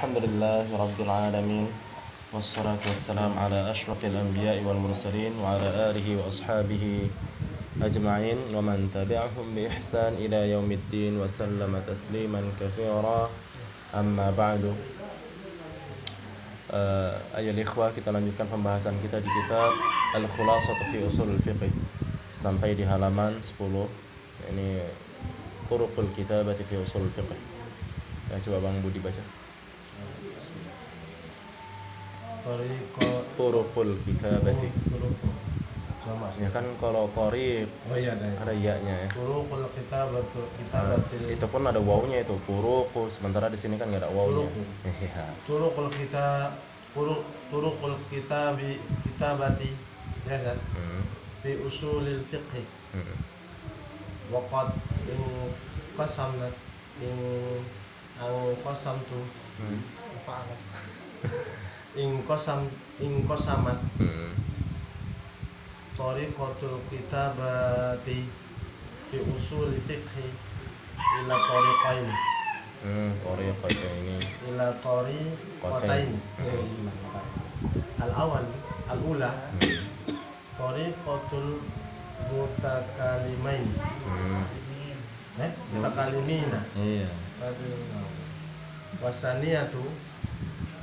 Alhamdulillah Rabbil Alamin. Wassalatu wassalamu ala ashrafil anbiya'i wal mursalin wa ala alihi wa ashabihi ajma'in wa man tabi'ahum bi ihsan ila yaumiddin wa sallama tasliman katsira. Amma ba'du. Ayyuhal ikhwah, kita lanjutkan pembahasan kita di kitab Al-Khulasatu fi Ushulul Fiqh sampai di halaman 10. Ini Turuqul Kitabati fi Ushulul Fiqh. Ya, coba Bang Budi baca. Turuqul Kitabati. Ya kan kalau qari ada ya-nya ya. Turuqul Kitabati. Itu pun ada wawunya itu, turuqu, sementara di sini kan enggak ada wawunya. Iya. Turuqul Kitabati. Ya kan? Fi usulil fiqh. Waqad qasamna qasamtu fa'alat. In qasamat. Tariqatul kitabati fi usul fiqh ila tariqain. Tariqatain. Ila tariqatain. Al-ula tariqatul mutakalimain. Mutakalimina. Iya. Wasaniyatu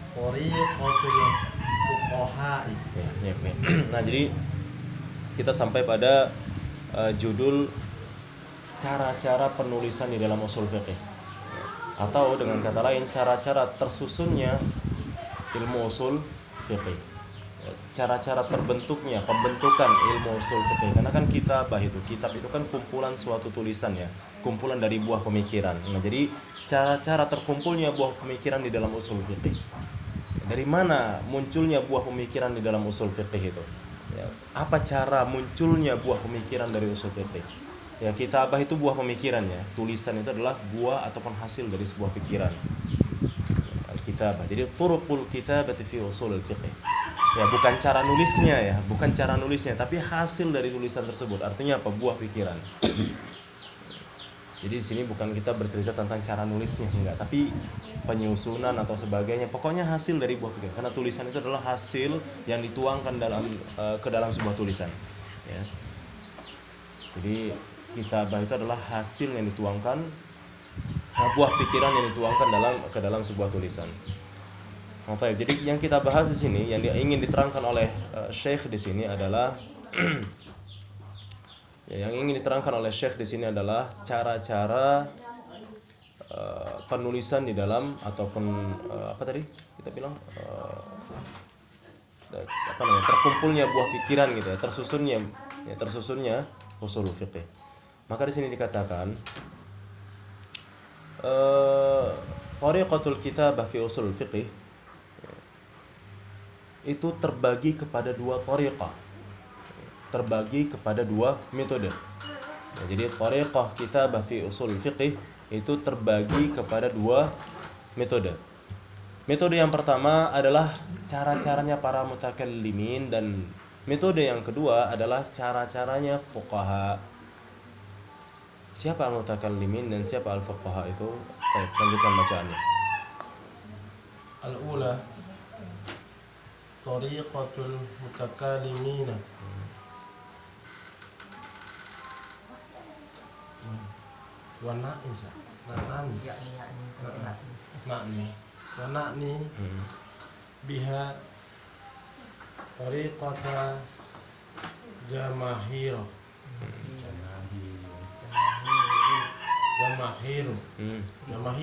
tariqatul fuqaha'i. Ya. Nah, jadi kita sampai pada judul cara-cara penulisan di dalam usul fiqh, atau dengan kata lain cara-cara tersusunnya ilmu usul fiqh, cara-cara terbentuknya pembentukan ilmu usul fiqh. Karena kan kitab itu kan kumpulan suatu tulisan ya, kumpulan dari buah pemikiran. Nah, jadi cara-cara terkumpulnya buah pemikiran di dalam usul fiqh. Dari mana munculnya buah pemikiran di dalam usul fiqh itu? Ya, apa cara munculnya buah pemikiran dari usul fiqh? Ya, kitabah itu buah pemikiran ya. Tulisan itu adalah buah ataupun hasil dari sebuah pikiran. Al-kitabah. Jadi turuqul kitabati fi ushulil fiqh. Ya, bukan cara nulisnya, tapi hasil dari tulisan tersebut. Artinya apa? Buah pikiran. Jadi di sini bukan kita bercerita tentang cara nulisnya, enggak, tapi penyusunan atau sebagainya. Pokoknya hasil dari buah pikiran. Karena tulisan itu adalah hasil yang dituangkan ke dalam sebuah tulisan. Ya. Jadi kitabah itu adalah hasil yang dituangkan, buah pikiran yang dituangkan ke dalam sebuah tulisan. Oke, jadi yang kita bahas di sini, yang ingin diterangkan oleh Syekh di sini adalah cara-cara penulisan di dalam ataupun apa tadi kita bilang terkumpulnya buah pikiran gitu ya, tersusunnya ushul fiqh. Maka di sini dikatakan tariqatul kitabah fi ushul fiqh itu terbagi kepada dua tariqah, terbagi kepada dua metode. Ya, jadi tariqah kitabah fi ushul fiqh itu terbagi kepada dua metode. Metode yang pertama adalah cara-caranya para mutakallimin, dan metode yang kedua adalah cara-caranya fuqaha. Siapa al-mutakallimin dan siapa al-fuqaha itu? Baik, lanjutkan bacaannya. Al-ula tariqatul mutakallimina. Wana'ni biha tariqata jamahiru.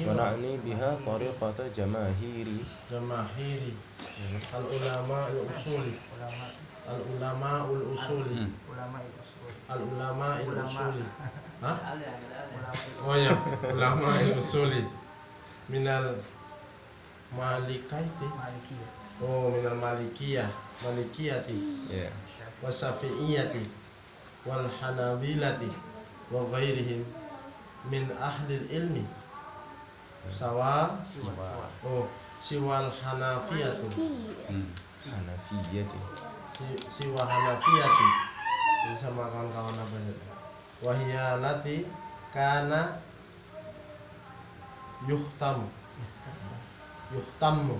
Wana'ni biha tariqata jamahiri. Al-ulama ul-usuli. Hah? Oh ya, ulama al-usuli minal malikiyati wa syafi'iyati wal hanabilati wa ghairihim min ahli ilmi siwal hanafiyati sama kawan-kawan apa itu wahiyalati kana yuhtam yuhtammu,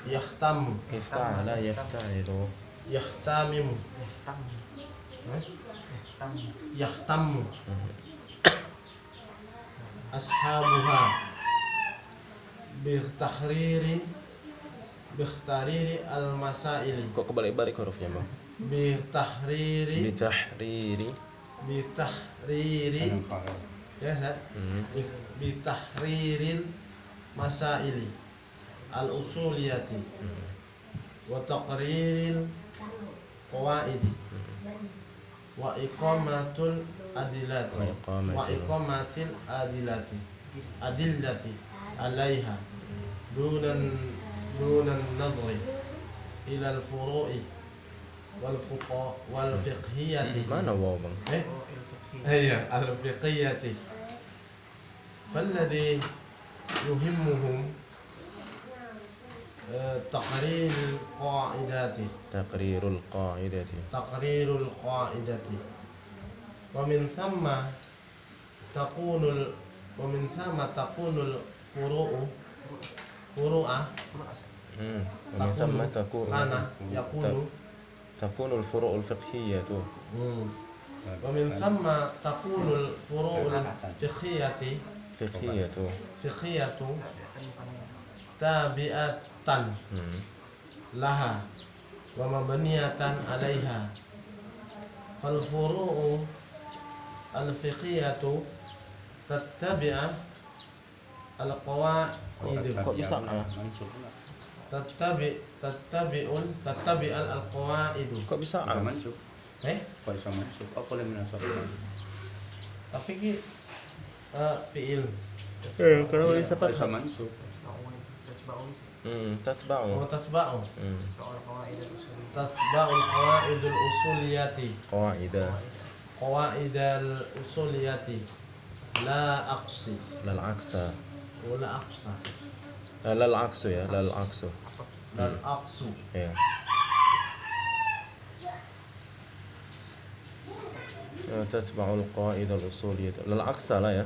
yahtammu, Ifta'ala yafta'ilu. yahtamimu, yahtammu, ashabuha, bitahriri al-masaili, Kok kebalik-balik hurufnya, Bang? bitahriri Bitahriri. ya Ustaz, bitahriril masaili al-usuliyati wa taqriril qawaidi wa iqamatul adilati wa iqamatil adillati alaiha dunan nadri ila al-furu'i wal fiqhiyati. Mana waw, Bang? Iya, al-fiqhiyati. Falladhi yuhimmuhum taqrirul qa'idati. Taqrirul qa'idati. Wa min thamma takunul furu'a ومن ثم yakunu تكون الفروع الفقهية. wa min thamma takunul furu'ul fiqhiyatu tabi'atan laha wa mabniyatan 'alaiha. Fal furu'u al fiqhiyatu tattabi'a al qawaid. Kok bisa? tattabi'al al qawaid. Kok bisa? Kok bisa masuk? Apa boleh masuk? Tapi ki fi'il. Kalau bisa Kok bisa masuk? Tatba'u. Tasba'ul qawaidul usuliyati. Qawaidal usuliyati la aqsi. Lal aksa. Wala aqsa. Lal aksu ya, lal aksu. Dan aqsu. Ya. تتبع القاعدة الأصولية لا العكس لا يا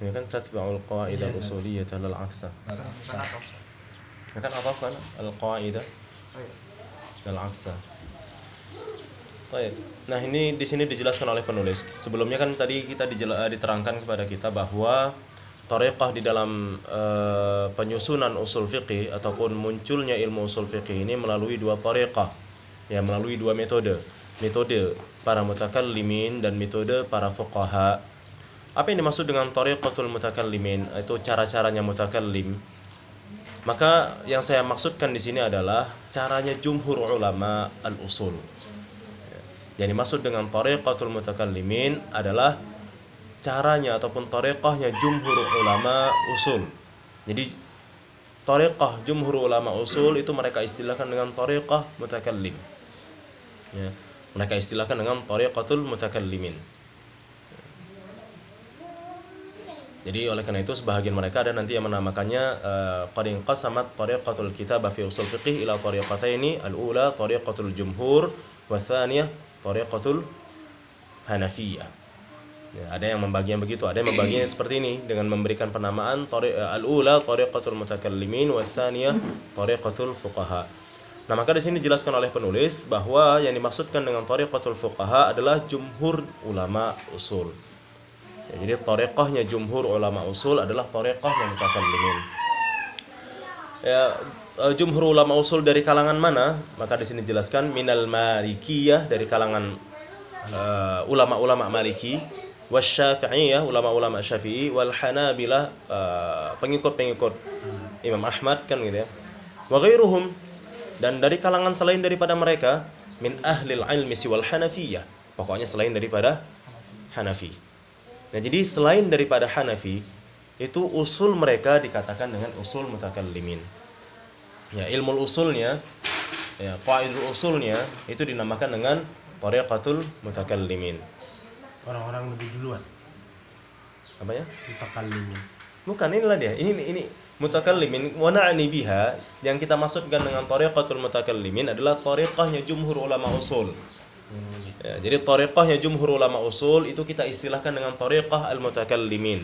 kan تتبع القاعدة الأصولية لا العكس kan عطفا القاعدة العكس. Baik. Nah, ini di sini dijelaskan oleh penulis. Sebelumnya kan tadi kita diterangkan kepada kita bahwa thariqah di dalam penyusunan usul fiqih ataupun munculnya ilmu usul fiqih ini melalui dua thariqah. Ya, melalui dua metode. Metode para mutakallimin dan metode para fuqaha. Apa yang dimaksud dengan thariqatul mutakallimin? Itu cara-caranya mutakallim. Maka yang saya maksudkan di sini adalah caranya jumhur ulama al-usul. Yang dimaksud dengan thariqatul mutakallimin adalah caranya ataupun thariqahnya jumhur ulama usul. Jadi thariqah jumhur ulama usul itu mereka istilahkan dengan thariqah mutakallim. Ya. Mereka istilahkan dengan thariqatul mutakallimin. Jadi oleh karena itu sebahagian mereka ada nanti yang menamakannya qad inqasamat thariqatul kitabah fi usul fiqih ila thariqataini, al-ula thariqatul jumhur wa tsaniyah thariqatul hanafiyah. Ya, ada yang membaginya begitu, ada yang membaginya seperti ini dengan memberikan penamaan al-ula thariqatul mutakallimin wa tsaniyah thariqatul fuqaha. Nah, maka di sini dijelaskan oleh penulis bahwa yang dimaksudkan dengan thariqatul fuqaha adalah jumhur ulama usul. Ya, jadi thariqahnya jumhur ulama usul adalah thariqahnya mutakallimin. Ya, jumhur ulama usul dari kalangan mana? Maka di sini dijelaskan minal malikiyah, dari kalangan ulama-ulama Maliki, wasyafi'iyah, ulama-ulama Syafi'i, wal hanabilah, pengikut-pengikut Imam Ahmad kan gitu ya. Wa ghairuhum, dan dari kalangan selain daripada mereka, min ahlil ilmi siwal hanafiyah, pokoknya selain daripada Hanafi. Nah, jadi selain daripada Hanafi itu usul mereka dikatakan dengan usul mutakallimin. Ya, ilmu usulnya, ya, qaidul usulnya itu dinamakan dengan thariqatul mutakallimin. Orang-orang lebih duluan Apa ya? mutakallimin. Bukan, inilah dia. Ini mutakallimin wa na'ni biha, yang kita maksudkan dengan thariqatul mutakallimin adalah thariqahnya jumhur ulama usul. Ya, jadi thariqahnya jumhur ulama usul itu kita istilahkan dengan thariqah al-mutakallimin.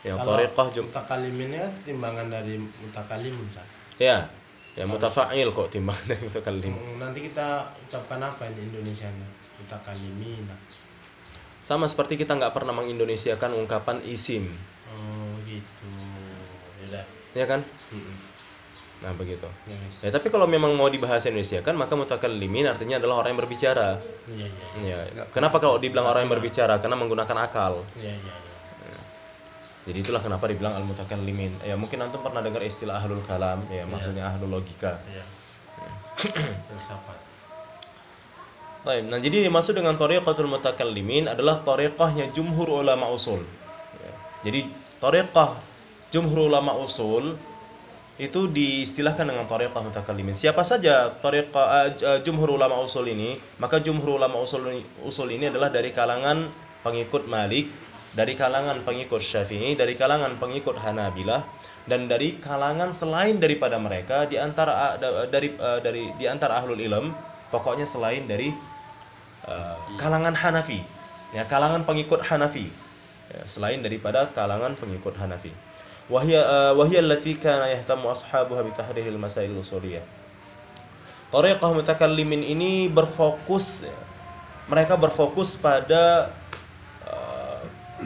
Ya, Kalau thariqah mutakaliminnya timbangan dari mutakalimun, Ustaz. ya, ya mutafa'il kok timbangan dari mutakallim. Nanti kita ucapkan apa ini Indonesianya? Mutakalimin. Sama seperti kita nggak pernah mengindonesiakan ungkapan isim, Oh gitu. Ya. ya kan? Mm-mm. Nah begitu. Yes. Ya tapi kalau memang mau dibahas Indonesia kan maka mutakallimin artinya adalah orang yang berbicara. Iya iya. Ya. Kenapa kalau dibilang orang yang berbicara? Karena menggunakan akal. Iya iya. Iya. Jadi itulah kenapa dibilang al mutakallimin. Ya mungkin antum pernah dengar istilah ahlul kalam, ya maksudnya ahlul logika. Iya. Filsafat. Baik, nah jadi dimaksud dengan thariqatul mutakallimin adalah thariqahnya jumhur ulama usul. Ya. Jadi thariqah jumhur ulama usul itu diistilahkan dengan thariqah mutakallimin. Siapa saja thariqah jumhur ulama usul ini? Maka jumhur ulama usul ini adalah dari kalangan pengikut Malik, dari kalangan pengikut Syafi'i, dari kalangan pengikut Hanabilah, dan dari kalangan selain daripada mereka di antara di antara ahlul ilm, pokoknya selain dari kalangan Hanafi, ya kalangan pengikut Hanafi, ya, selain daripada kalangan pengikut Hanafi. Wahya allati kana yahtamu ashabuha bi tahrihil masail usuliyah. Thariqah mutakallimin ini berfokus, ya, mereka berfokus pada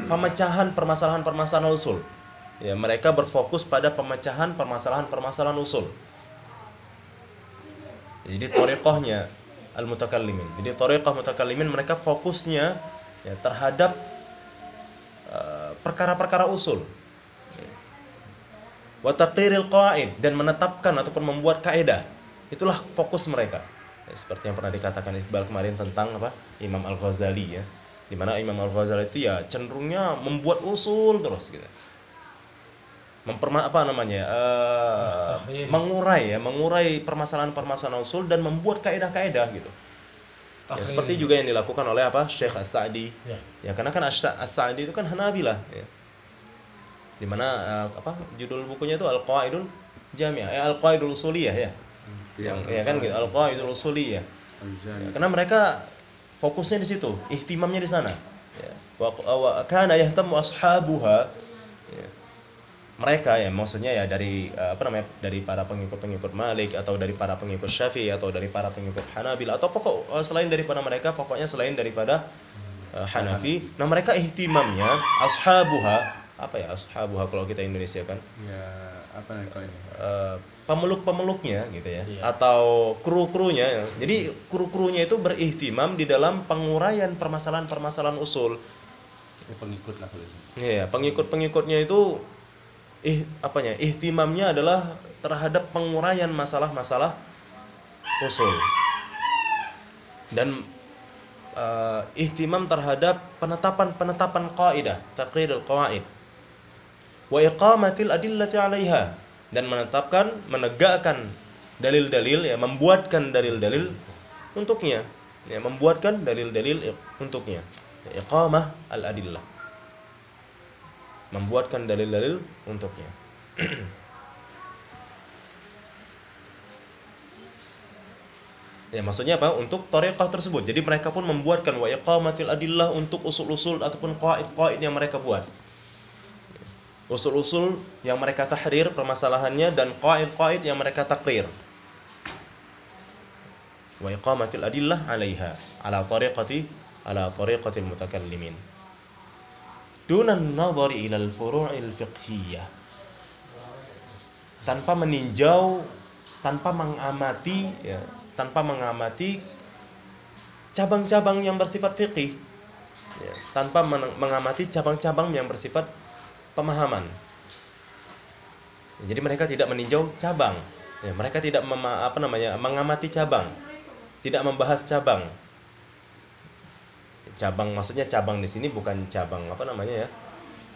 pemecahan permasalahan-permasalahan usul. Ya, mereka berfokus pada pemecahan permasalahan-permasalahan usul. Jadi thariqahnya al-mutakallimin. Jadi thariqah mutakallimin mereka fokusnya ya, terhadap perkara-perkara usul. Wa taqriril qawaid, dan menetapkan ataupun membuat kaidah. Itulah fokus mereka. Ya, seperti yang pernah dikatakan Iqbal kemarin tentang apa? Imam Al-Ghazali, ya. Di mana Imam Al-Ghazali itu ya cenderungnya membuat usul terus gitu. Mengurai permasalahan-permasalahan usul dan membuat kaidah-kaidah gitu. Ya, seperti juga yang dilakukan oleh apa? Syekh As-Sa'di. Ya, karena kan As-Sa'di itu kan Hanabilah, ya. Di mana judul bukunya itu Al-Qawaidul Jami'ah, Al-Qawaidul Usuliyah, ya. Yang ya kan gitu, Al-Qawaidul Usuliyah. Ya, karena mereka fokusnya di situ, ihtimamnya di sana. Ya. Wa kana yahtamu ashabuha, ya. Mereka ya maksudnya ya dari dari para pengikut Malik atau dari para pengikut Syafi'i atau dari para pengikut Hanabil atau selain daripada mereka, pokoknya selain daripada Hanafi. Nah, mereka ihtimamnya ashabuha, ashabuha kalau kita Indonesia kan? Ya, apa nih kalau ini? Pemeluk-pemeluknya gitu ya, atau kru-krunya. Jadi kru-krunya itu berihtimam di dalam penguraian permasalahan-permasalahan usul. Ini pengikut lah kalau ini. Iya, pengikut-pengikutnya itu ihtimamnya adalah terhadap penguraian masalah-masalah usul. Dan ihtimam terhadap penetapan kaidah, taqrirul qawaid. Wa iqamatil adillati 'alaiha, dan menegakkan dalil-dalil, ya, membuatkan dalil-dalil untuknya, ya, membuatkan dalil-dalil untuknya. Iqamah al-adillah, membuatkan dalil-dalil untuknya. Ya, maksudnya apa? Untuk thariqah tersebut. Jadi mereka pun membuatkan wa iqamatil adillah untuk usul-usul ataupun qawaid-qawaid yang mereka buat. Usul-usul yang mereka tahrir permasalahannya dan qawaid-qawaid yang mereka takrir. Wa iqamatil adillah 'alaiha ala tariqatil mutakallimin. Dunan nadhari ila al-furu'il fiqhiyah. Tanpa meninjau, tanpa mengamati cabang-cabang yang bersifat fiqih, ya, tanpa mengamati cabang-cabang yang bersifat pemahaman. Jadi mereka tidak meninjau cabang, ya, mereka tidak mengamati cabang, tidak membahas cabang. Cabang maksudnya cabang di sini bukan cabang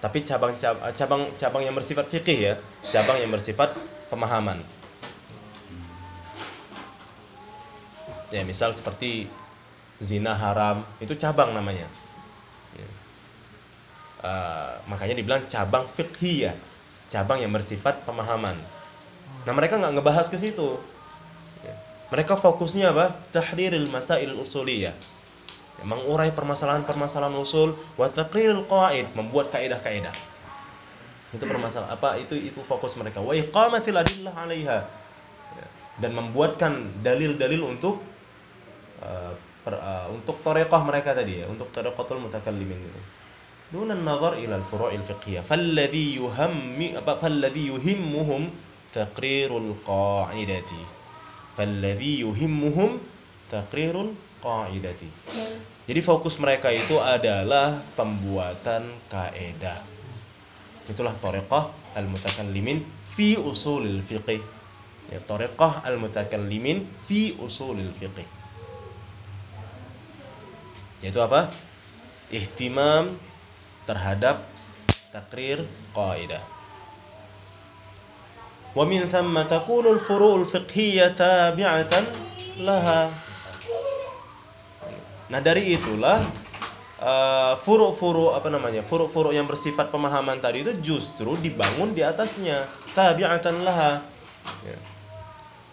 tapi cabang yang bersifat fikih, ya, cabang yang bersifat pemahaman. Ya, misal seperti zina haram, itu cabang namanya. Ya. Makanya dibilang cabang fiqhiyah, cabang yang bersifat pemahaman. Nah, mereka nggak ngebahas ke situ. Ya. Mereka fokusnya apa? Tahriril masail usuliyah, ya, mengurai permasalahan-permasalahan usul, wa taqriril qawaid, membuat kaidah-kaidah. Itu permasalahan apa itu fokus mereka. Wa iqamatil adillah 'alaiha. Ya, dan membuatkan dalil-dalil untuk untuk thariqah mereka tadi ya, untuk thariqatul mutakallimin itu. Dun an-nazar ila al-furu'il fiqhiyah. Falladhi yuhimmuhum taqrirul qa'idati. Falladhi yuhimmuhum taqrirul qa'idati. Jadi fokus mereka itu adalah pembuatan kaedah. Itulah thariqah al-mutakallimin fi usulil fiqh. Ya, thariqah al-mutakallimin fi usulil fiqh. Yaitu apa? Ihtimam terhadap takrir qaidah. Wa min thamma takunu al-furu'ul fiqhiyyah tabi'atan laha. Nah, dari itulah furu'-furu' furu'-furu' yang bersifat pemahaman tadi itu justru dibangun di atasnya, tabi'atan laha. Ya.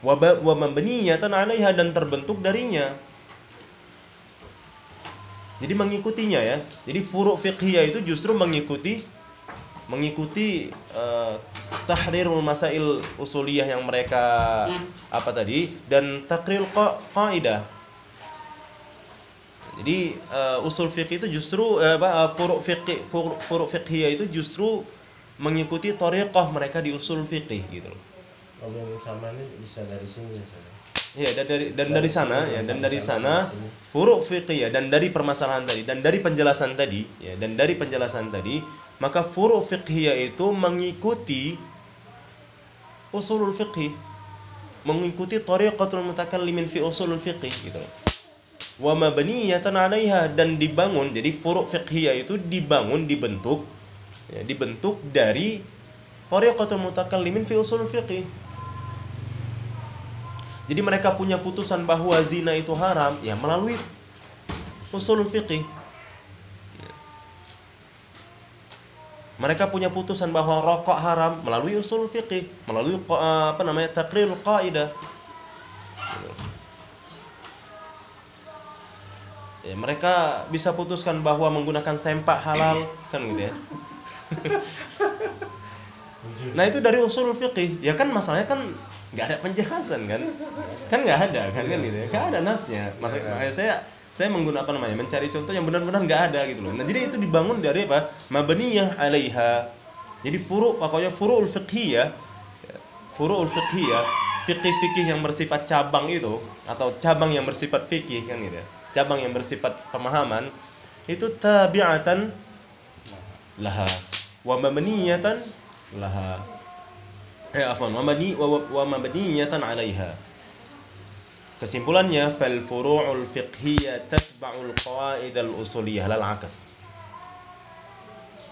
Wa mabniyatan 'alaiha, dan terbentuk darinya. Jadi mengikutinya ya. Jadi furu' fiqhiyah itu justru mengikuti tahrirul masail usuliyah yang mereka apa tadi, dan takril qaidah. Jadi usul fiqh itu justru furu' fiqhiyah itu justru mengikuti thariqah mereka di usul fiqh gitu loh. Kalau yang sama ini bisa dari sini misalnya. Ya, dan dari sana furu' fiqhiyah, dan dari permasalahan tadi dan dari penjelasan tadi ya, maka furu' fiqhiyah itu mengikuti usulul fiqh, mengikuti thariqatul mutakallimin fi usulul fiqh gitu loh. Wa mabniyatan 'alaiha, dan dibangun. Jadi furu' fiqhiyah itu dibentuk dari thariqatul mutakallimin fi usulul fiqh. Jadi mereka punya putusan bahwa zina itu haram ya melalui usulul fiqh. Mereka punya putusan bahwa rokok haram melalui usulul fiqh, melalui taqrirul qaidah. Ya, mereka bisa putuskan bahwa menggunakan sempak halal kan gitu ya. Nah, itu dari usulul fiqh. Ya kan masalahnya kan nggak ada penjelasan kan nggak ada kan gitu ya, nggak ada nasnya. Maksudnya saya menggunakan mencari contoh yang benar-benar nggak ada gitu loh. Nah, jadi itu dibangun dari apa? Mabniyah 'alaiha. Jadi pokoknya furu'ul fiqhiyah, fikih yang bersifat cabang itu, atau cabang yang bersifat fikih kan gitu ya, cabang yang bersifat pemahaman itu tabi'atan laha wa mabniyatan laha. Wa mabniyatan 'alaiha. Kesimpulannya, fal furu'ul fiqhiyah tatba'ul qawaidal usuliyah lal 'akas.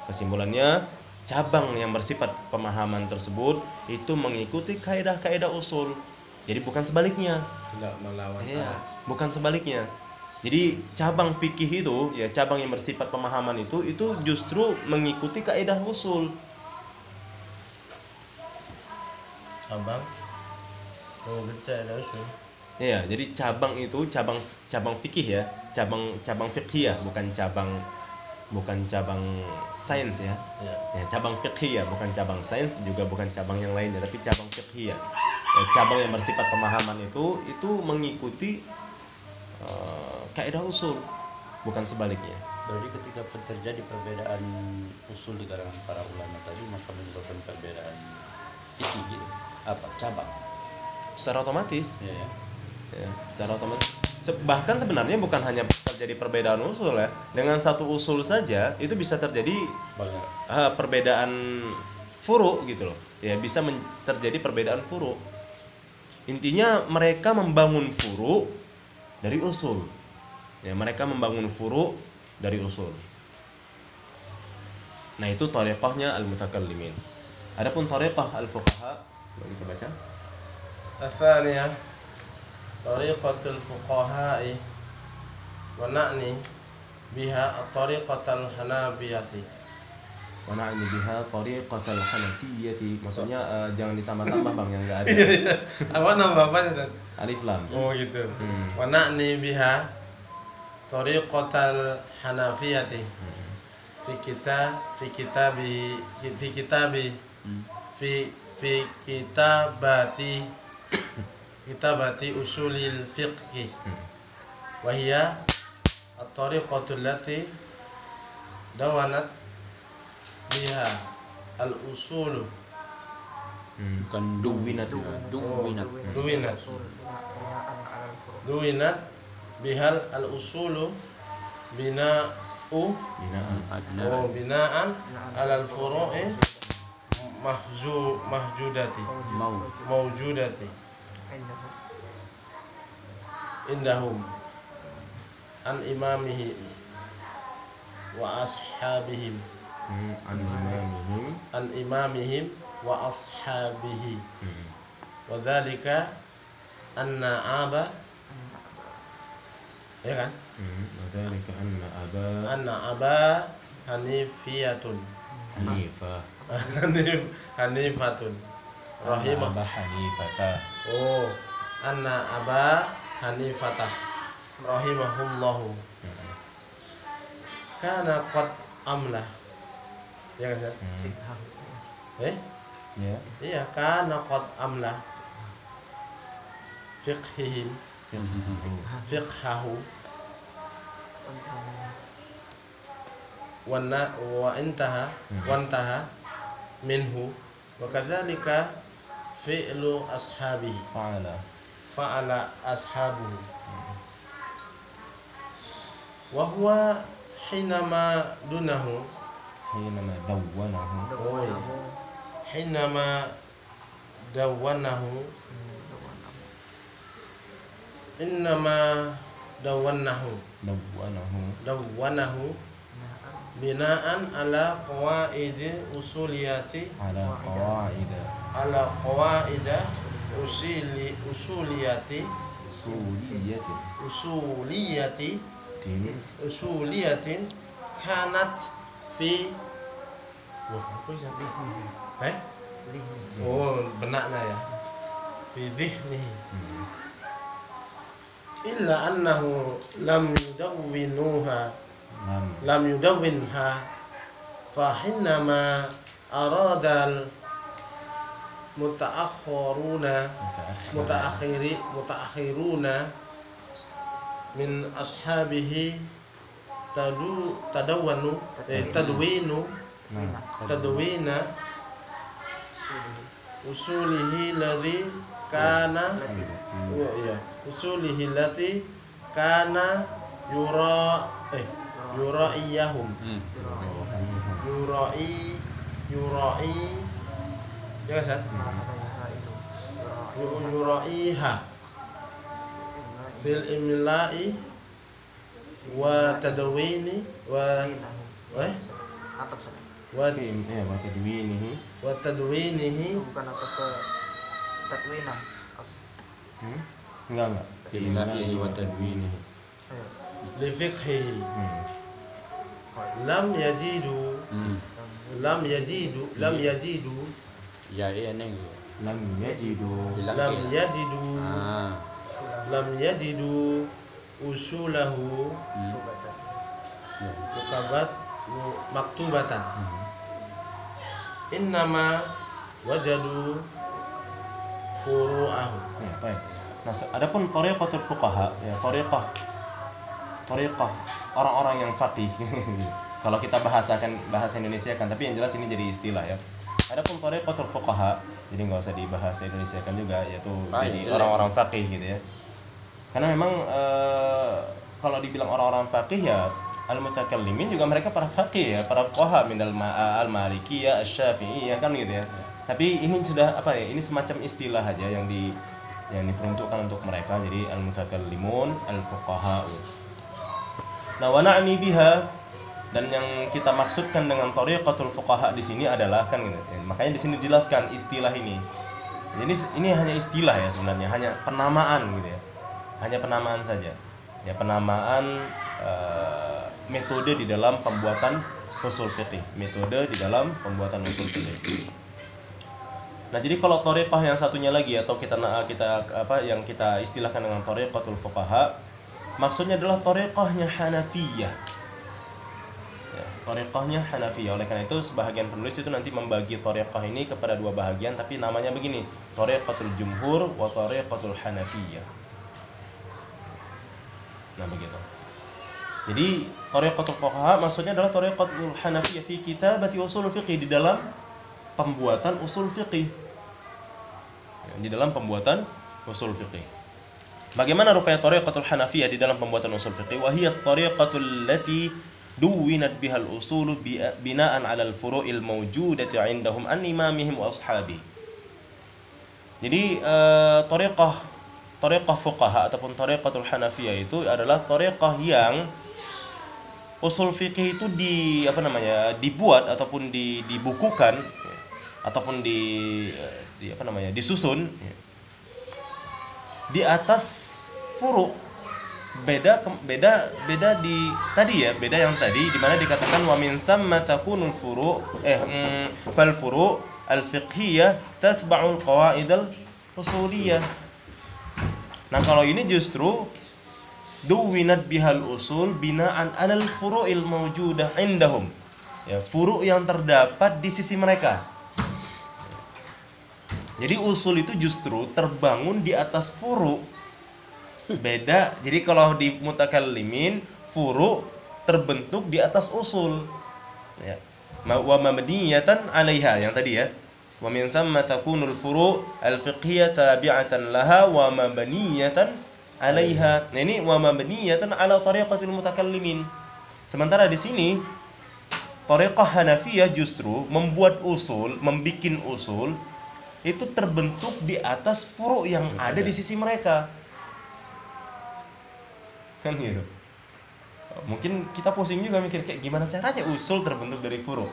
Kesimpulannya, cabang yang bersifat pemahaman tersebut itu mengikuti kaidah-kaidah usul. Jadi bukan sebaliknya. Tidak melawan. Ya, bukan sebaliknya. Jadi cabang fikih itu, ya cabang yang bersifat pemahaman itu justru mengikuti kaidah usul. Cabang ada usul. Iya, jadi cabang itu cabang fikih ya, cabang fikih ya, bukan cabang sains ya. Ya, cabang fikih ya, bukan cabang sains, juga bukan cabang yang lainnya, tapi cabang fikih ya. Ya, cabang yang bersifat pemahaman itu mengikuti kaidah usul, bukan sebaliknya. Berarti ketika terjadi perbedaan usul di kalangan para ulama tadi, maka menyebabkan perbedaan fikih gitu. Apa? Cabang. Secara otomatis. Ya. Ya, secara otomatis. Bahkan sebenarnya bukan hanya terjadi perbedaan usul ya. Dengan satu usul saja itu bisa terjadi perbedaan furu gitu loh. Ya, bisa terjadi perbedaan furu. Intinya mereka membangun furu dari usul. Ya, mereka membangun furu dari usul. Nah, itu thariqahnya al-mutakallimin. Adapun thariqah al-fuqaha, kita baca. Tsaniyah, tariqatul fuqaha'i wa na'ni biha tariqatul hanafiyati. Wa na'ni biha tariqatul hanafiyati. Maksudnya jangan ditambah-tambah Bang, yang enggak ada. Apa nama bapaknya? Alif lam. Oh gitu. Wa na'ni biha tariqatul hanafiyati. fi kitabi fi kitabati usulil fiqh wa hiya at-tariqatu allati dawanat biha al-usul Bukan Duwinat. duwinat bihal al-usulu bina'u bina'an alal furu'i mahjudati mawjudati indahum an imamihim wa ashabihim an imamihim wa ashabihi wa dzalika anna aba ya kan Wadhalika anna aba hanifiyatun hanifatun rahimah Hanifata. oh anna aba hanifata rahimahullahu kana qad amla ya kan Ya. iya kana qad amla fiqhahu wa intaha minhu wa kadzalika fi'lu ashabihi fa'ala ashabuhu wa huwa hinama dunahu hinama dawwanahu innama dawwanahu binaan ala qawaidi usuliyati ala qawaida usuliyatin kanat fi benaknya ya fi dhihnihi illa annahu lam yudawwinha fa hinama aradal mutaakhiruna min ashabihi tadwina usulihi ladhi kana usulihi lati kana yuraiyahum yurai ya kan yuraiha fil imla'i wa tadwini wa tadwinihi bukan atau ke takwinah enggak Imla'i wa tadwinihi li fiqhi lam yajidu ya iya neng lam yajidu usulahu maktubatan innama wajadu furu'ahu. Ya, baik. Nah, adapun thariqatul fuqaha, ya thariqah orang-orang yang faqih. Kalau kita bahasakan bahasa Indonesia kan, tapi yang jelas ini jadi istilah ya. Adapun thariqatul fuqaha, jadi nggak usah dibahas Indonesia kan juga, yaitu jadi orang-orang faqih gitu ya. Karena memang kalau dibilang orang-orang faqih ya al-mutakallimin juga mereka para faqih ya, para fuqaha min al-malikiyah, asy-syafi'iyah kan gitu ya. Tapi ini sudah apa ya? Ini semacam istilah aja yang diperuntukkan untuk mereka. Jadi al-mutakallimun, al-fuqaha. Nah, wa na'ni biha, dan yang kita maksudkan dengan thariqatul fuqaha di sini adalah kan gitu. Ya, makanya di sini dijelaskan istilah ini. Jadi ini hanya istilah ya sebenarnya, hanya penamaan gitu ya. Hanya penamaan saja. Ya, penamaan metode di dalam pembuatan usul fiqih. Nah, jadi kalau thariqah yang satunya lagi atau kita yang kita istilahkan dengan thariqatul fuqaha, maksudnya adalah thariqahnya Hanafiyah. Ya, Thariqahnya Hanafiyah. Oleh karena itu sebahagian penulis itu nanti membagi thariqah ini kepada dua bahagian, tapi namanya begini, thariqatul jumhur wa thariqatul Hanafiyah. Nah begitu. Jadi thariqatul fuqaha maksudnya adalah thariqatul Hanafiyah fi kitabati usul fiqih, di dalam pembuatan usul fiqih. Di dalam pembuatan usul fiqih. Bagaimana rupanya thariqatul Hanafiyah di dalam pembuatan usul fiqih? Wa hiya thariqatul lati duwinat bihal usul binaan 'ala al-furu'il mawjudati 'indahum an imamihim wa ashabi. Jadi thariqah fuqaha ataupun thariqatul Hanafiyah itu adalah thariqah yang usul fikih itu dibuat ataupun dibukukan ataupun disusun di atas furu'. Beda yang tadi di mana dikatakan wa min thamma takunul furu' fal furu' al fiqhiyah tatba'ul qawaid al usuliyah. Nah, kalau ini justru duwinat bihal usul binaan 'alal furu'il mawjudah indahum. Ya, furu' yang terdapat di sisi mereka. Jadi usul itu justru terbangun di atas furu'. Beda. Jadi kalau di mutakallimin furu' terbentuk di atas usul. Ya. Wa mabniyatan 'alaiha yang tadi ya. Wa min thamma takunul furu' al-fiqhiyah tabi'atan laha wa mabniyatan 'alaiha. Nah, ini wa mabniyatan 'ala tariqatil mutakallimin. Sementara di sini thariqah Hanafiyah justru membuat usul, membikin usul itu terbentuk di atas furu' yang ada di sisi mereka. Kan gitu. Mungkin kita pusing juga mikir kayak gimana caranya usul terbentuk dari furu'.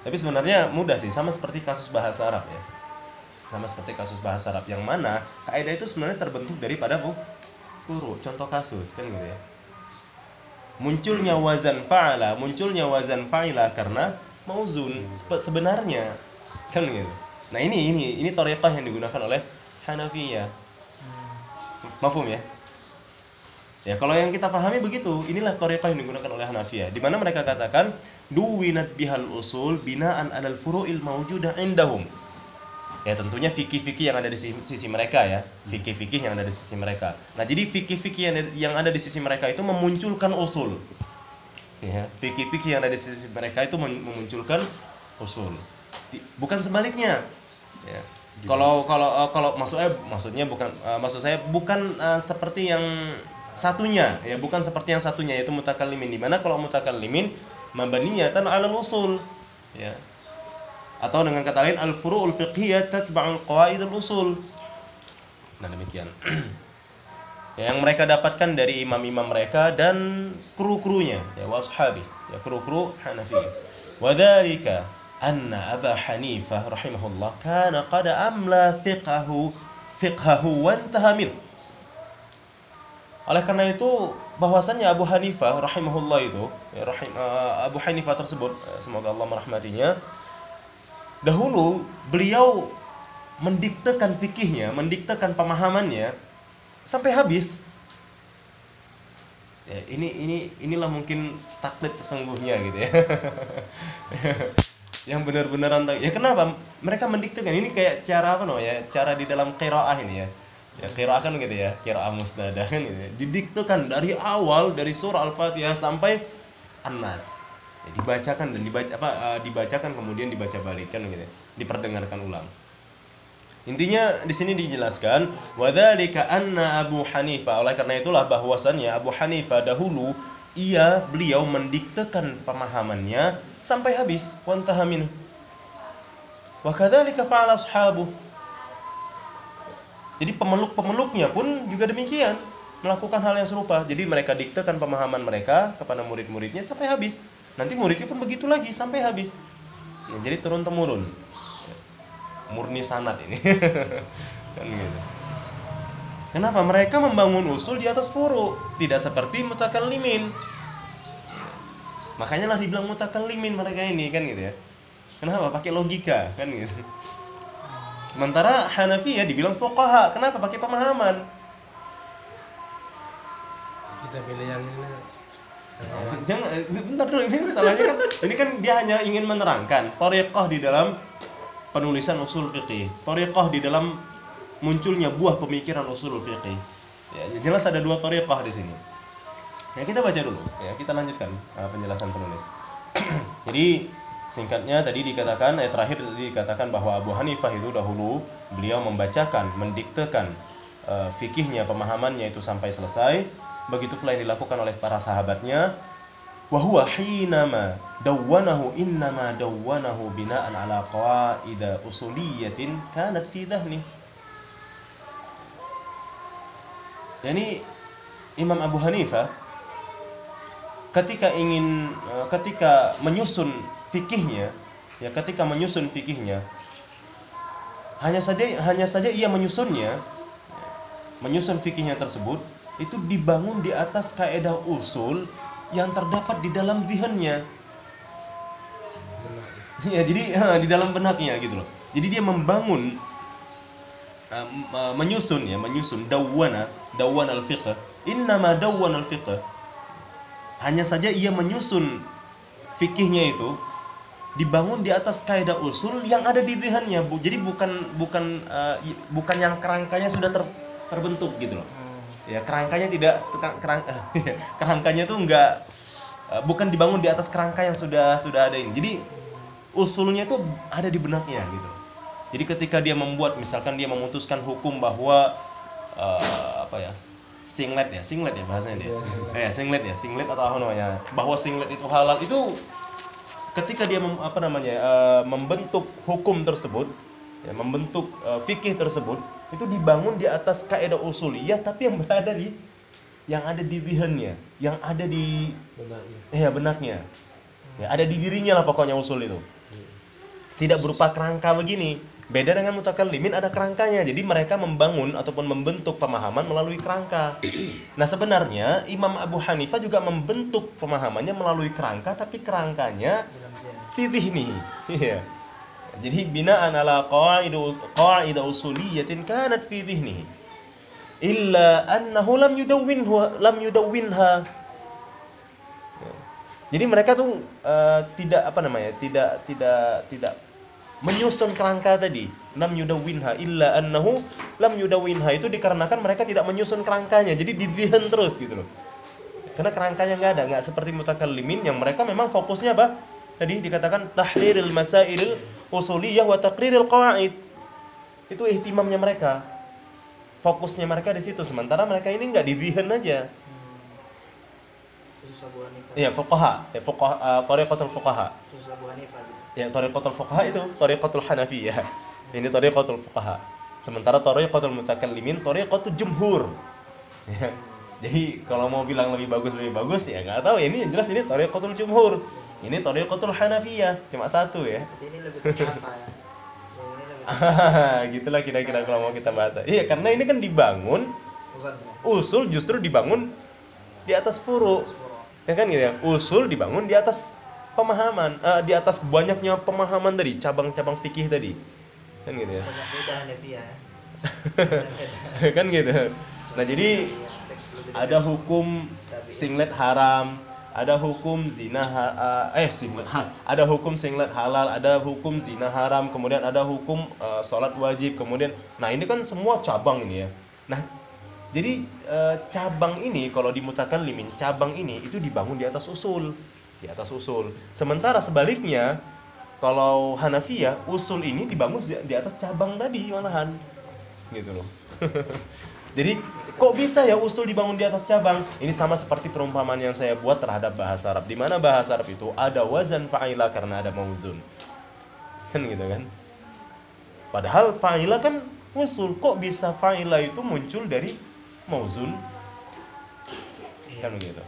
Tapi sebenarnya mudah sih, sama seperti kasus bahasa Arab ya. Sama seperti kasus bahasa Arab yang mana kaidah itu sebenarnya terbentuk daripada furu'. Contoh kasus kan gitu ya. Munculnya wazan fa'ala, munculnya wazan fa'ila karena mauzun sebenarnya kan gitu. Nah, ini thariqah yang digunakan oleh Hanafiyah. Mafhum ya? Ya, kalau yang kita pahami begitu, inilah thariqah yang digunakan oleh Hanafiyah, di mana mereka katakan duwinat bihal usul binaan 'alal furu'il mawjudah indahum. Ya, tentunya fikih-fikih yang ada di sisi mereka ya, fikih-fikih yang ada di sisi mereka. Nah, jadi fikih-fikih yang ada di sisi mereka itu memunculkan usul. Ya, fikih-fikih yang ada di sisi mereka itu memunculkan usul. Bukan sebaliknya. Ya. Kalau maksudnya bukan maksud saya bukan seperti yang satunya ya, bukan seperti yang satunya yaitu mutakallimin, di mana kalau mutakallimin mabniyatan 'alal usul ya, atau dengan kata lain al furu'ul fiqhiyah tatba'ul qawaid al usul. Nah, demikian ya, yang mereka dapatkan dari imam-imam mereka dan kru-krunya ya, wa ashabi ya, kru-kru Hanafiyah. Wa dzalika anna Abu Hanifah rahimahullah kana qad amla fiqhahu wa intaha min. Oleh karena itu bahwasannya Abu Hanifah rahimahullah itu ya, Abu Hanifah tersebut semoga Allah merahmatinya, dahulu beliau mendiktekan fikihnya, mendiktekan pemahamannya sampai habis. Ya, inilah mungkin taklid sesungguhnya gitu ya. Yang benar-benar ya, kenapa mereka mendiktekan ini kayak cara cara di dalam qiraah ini ya. Ya, qiraah kan gitu ya, qiraah musnadah kan gitu ya. Didiktekan dari awal, dari surah Al-Fatihah sampai An-Nas. Ya, dibacakan kemudian dibaca balikan gitu ya. Diperdengarkan ulang. Intinya di sini dijelaskan wa dzalika anna Abu Hanifah, oleh karena itulah bahwasannya Abu Hanifah dahulu beliau mendiktekan pemahamannya sampai habis, wa intaha min. Wa kadzalika fa'ala ashabuh. Jadi pemeluk-pemeluknya pun juga demikian, melakukan hal yang serupa. Jadi mereka diktekan pemahaman mereka kepada murid-muridnya sampai habis. Nanti muridnya pun begitu lagi sampai habis. Ya, jadi turun-temurun. Murni sanad ini. Kan gitu. Kenapa? Mereka membangun usul di atas furu', tidak seperti mutakallimin. Makanya lah dibilang mutakallimin mereka ini kan gitu ya. Kenapa? Pakai logika kan gitu. Sementara Hanafiyah dibilang fuqaha. Kenapa? Pakai pemahaman. Kita pilih yang ini. Jangan, bentar dulu, ini masalahnya kan ini kan dia hanya ingin menerangkan thariqah di dalam penulisan usul fiqih, thariqah di dalam munculnya buah pemikiran usul fiqih. Ya, jelas ada dua thariqah di sini. Ya, kita baca dulu, ya, kita lanjutkan penjelasan penulis. Jadi singkatnya tadi dikatakan, terakhir dikatakan bahwa Abu Hanifah itu dahulu beliau membacakan, mendiktekan fikihnya, pemahamannya itu sampai selesai. Begitu pula yang dilakukan oleh para sahabatnya. Wa huwa hinama dawwanahu innama dawwanahu bina'an ala qaida usuliyatin kanat fi dhahni. Yani Imam Abu Hanifah ketika menyusun fikihnya, ya ketika menyusun fikihnya, hanya saja ia menyusun fikihnya tersebut itu dibangun di atas kaidah usul yang terdapat di dalam zihannya. Ya, jadi di dalam benaknya gitu loh. Jadi dia membangun menyusun dawwana al-fiqh. Innama dawwana al-fiqh. Hanya saja ia menyusun fikihnya itu dibangun di atas kaidah usul yang ada di zihannya. Jadi bukan yang kerangkanya sudah terbentuk gitu loh. Ya, kerangkanya kerangkanya tuh enggak, bukan dibangun di atas kerangka yang sudah ada ini. Jadi usulnya itu ada di benaknya gitu. Jadi ketika dia membuat, misalkan dia memutuskan hukum bahwa singlet ya bahasanya dia. Singlet atau apa namanya? Bahwa singlet itu halal, itu ketika dia membentuk hukum tersebut, ya, membentuk fikih tersebut, itu dibangun di atas kaidah usuliyah tapi yang ada di zihannya, yang ada di benaknya. Ya, ada di dirinya lah pokoknya usul itu. Tidak berupa kerangka begini. Beda dengan mutakallimin, ada kerangkanya. Jadi mereka membangun ataupun membentuk pemahaman melalui kerangka. Nah, sebenarnya Imam Abu Hanifah juga membentuk pemahamannya melalui kerangka, tapi kerangkanya fi dhihni. Iya. Jadi binaan ala qaida usuliyatin kanat fi dhihnihi illa annahu lam yudawwinha. Jadi mereka tuh tidak menyusun kerangka tadi. Lam yudawwinha illa annahu lam yudawwinha, itu dikarenakan mereka tidak menyusun kerangkanya. Jadi di dhihan terus gitu loh. Karena kerangkanya enggak seperti mutakallimin yang mereka memang fokusnya apa? Tadi dikatakan tahriril masail usuliyah wa taqriril qawaid. Itu ihtimamnya mereka. Fokusnya mereka di situ. Sementara mereka ini enggak di dhihan aja. Khusus Abu Hanifah. Iya, fuqaha, thariqatul fuqaha. Khusus Abu Hanifah. Ya, thariqatul fuqaha itu thariqatul hanafiyah. Ini thariqatul fuqaha. Sementara thariqatul mutakallimin thariqatul jumhur. Ya. Jadi kalau mau bilang lebih bagus ya enggak tahu. Ini jelas ini thariqatul jumhur. Ini thariqatul hanafiyah, cuma satu ya. Ini lebih ternyata ya. Ini lebih Gitulah kira-kira kalau mau kita bahas. Iya, karena ini kan dibangun usul justru dibangun di atas furu. Ya kan gitu ya. Usul dibangun di atas pemahaman, di atas banyaknya pemahaman tadi, cabang-cabang fikih tadi. Kan gitu ya. banyak beda Hanafiyah ya. Kan gitu. Nah, jadi ada hukum singlet haram, ada hukum ada hukum singlet halal, ada hukum zina haram, kemudian ada hukum sholat wajib, kemudian ini kan semua cabang ini ya. Nah, jadi cabang ini kalau di mutakallimin, cabang ini itu dibangun di atas usul, Sementara sebaliknya kalau Hanafiyah, usul ini dibangun di atas cabang tadi malahan. Gitu loh. Jadi kok bisa ya usul dibangun di atas cabang? Ini sama seperti perumpamaan yang saya buat terhadap bahasa Arab. Di mana bahasa Arab itu ada wazan fa'ila karena ada mauzun. Kan gitu kan? Padahal fa'ila kan usul. Kok bisa fa'ila itu muncul dari mauzun? Kan begitu.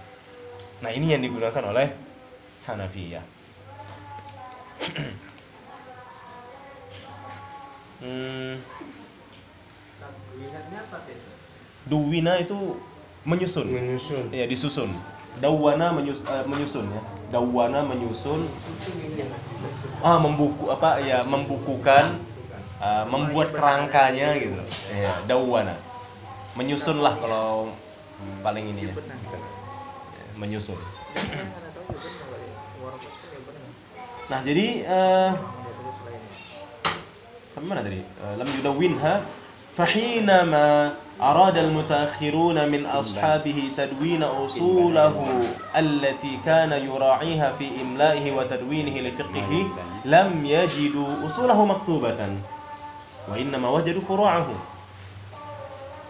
Nah, ini yang digunakan oleh Hanafiyah. Duwina itu menyusun. Ya, disusun. Dawwana menyusun ya. Dawwana menyusun. Membukukan, membuat kerangkanya gitu. Ya, dawwana. Menyusun lah kalau paling ini ya. Menyusun. Nggak tahu juga benar kali. Warung pos kan ya benar. Nah, jadi Dia tulis selain. sampai mana tadi? Lam yudawwinha fahinama أراد المتأخرون من أصحابه تدوين أصوله التي كان يراعيها في إملائه وتدوينه لفقهه لم يجدوا أصوله مكتوبة وإنما وجدوا فروعه.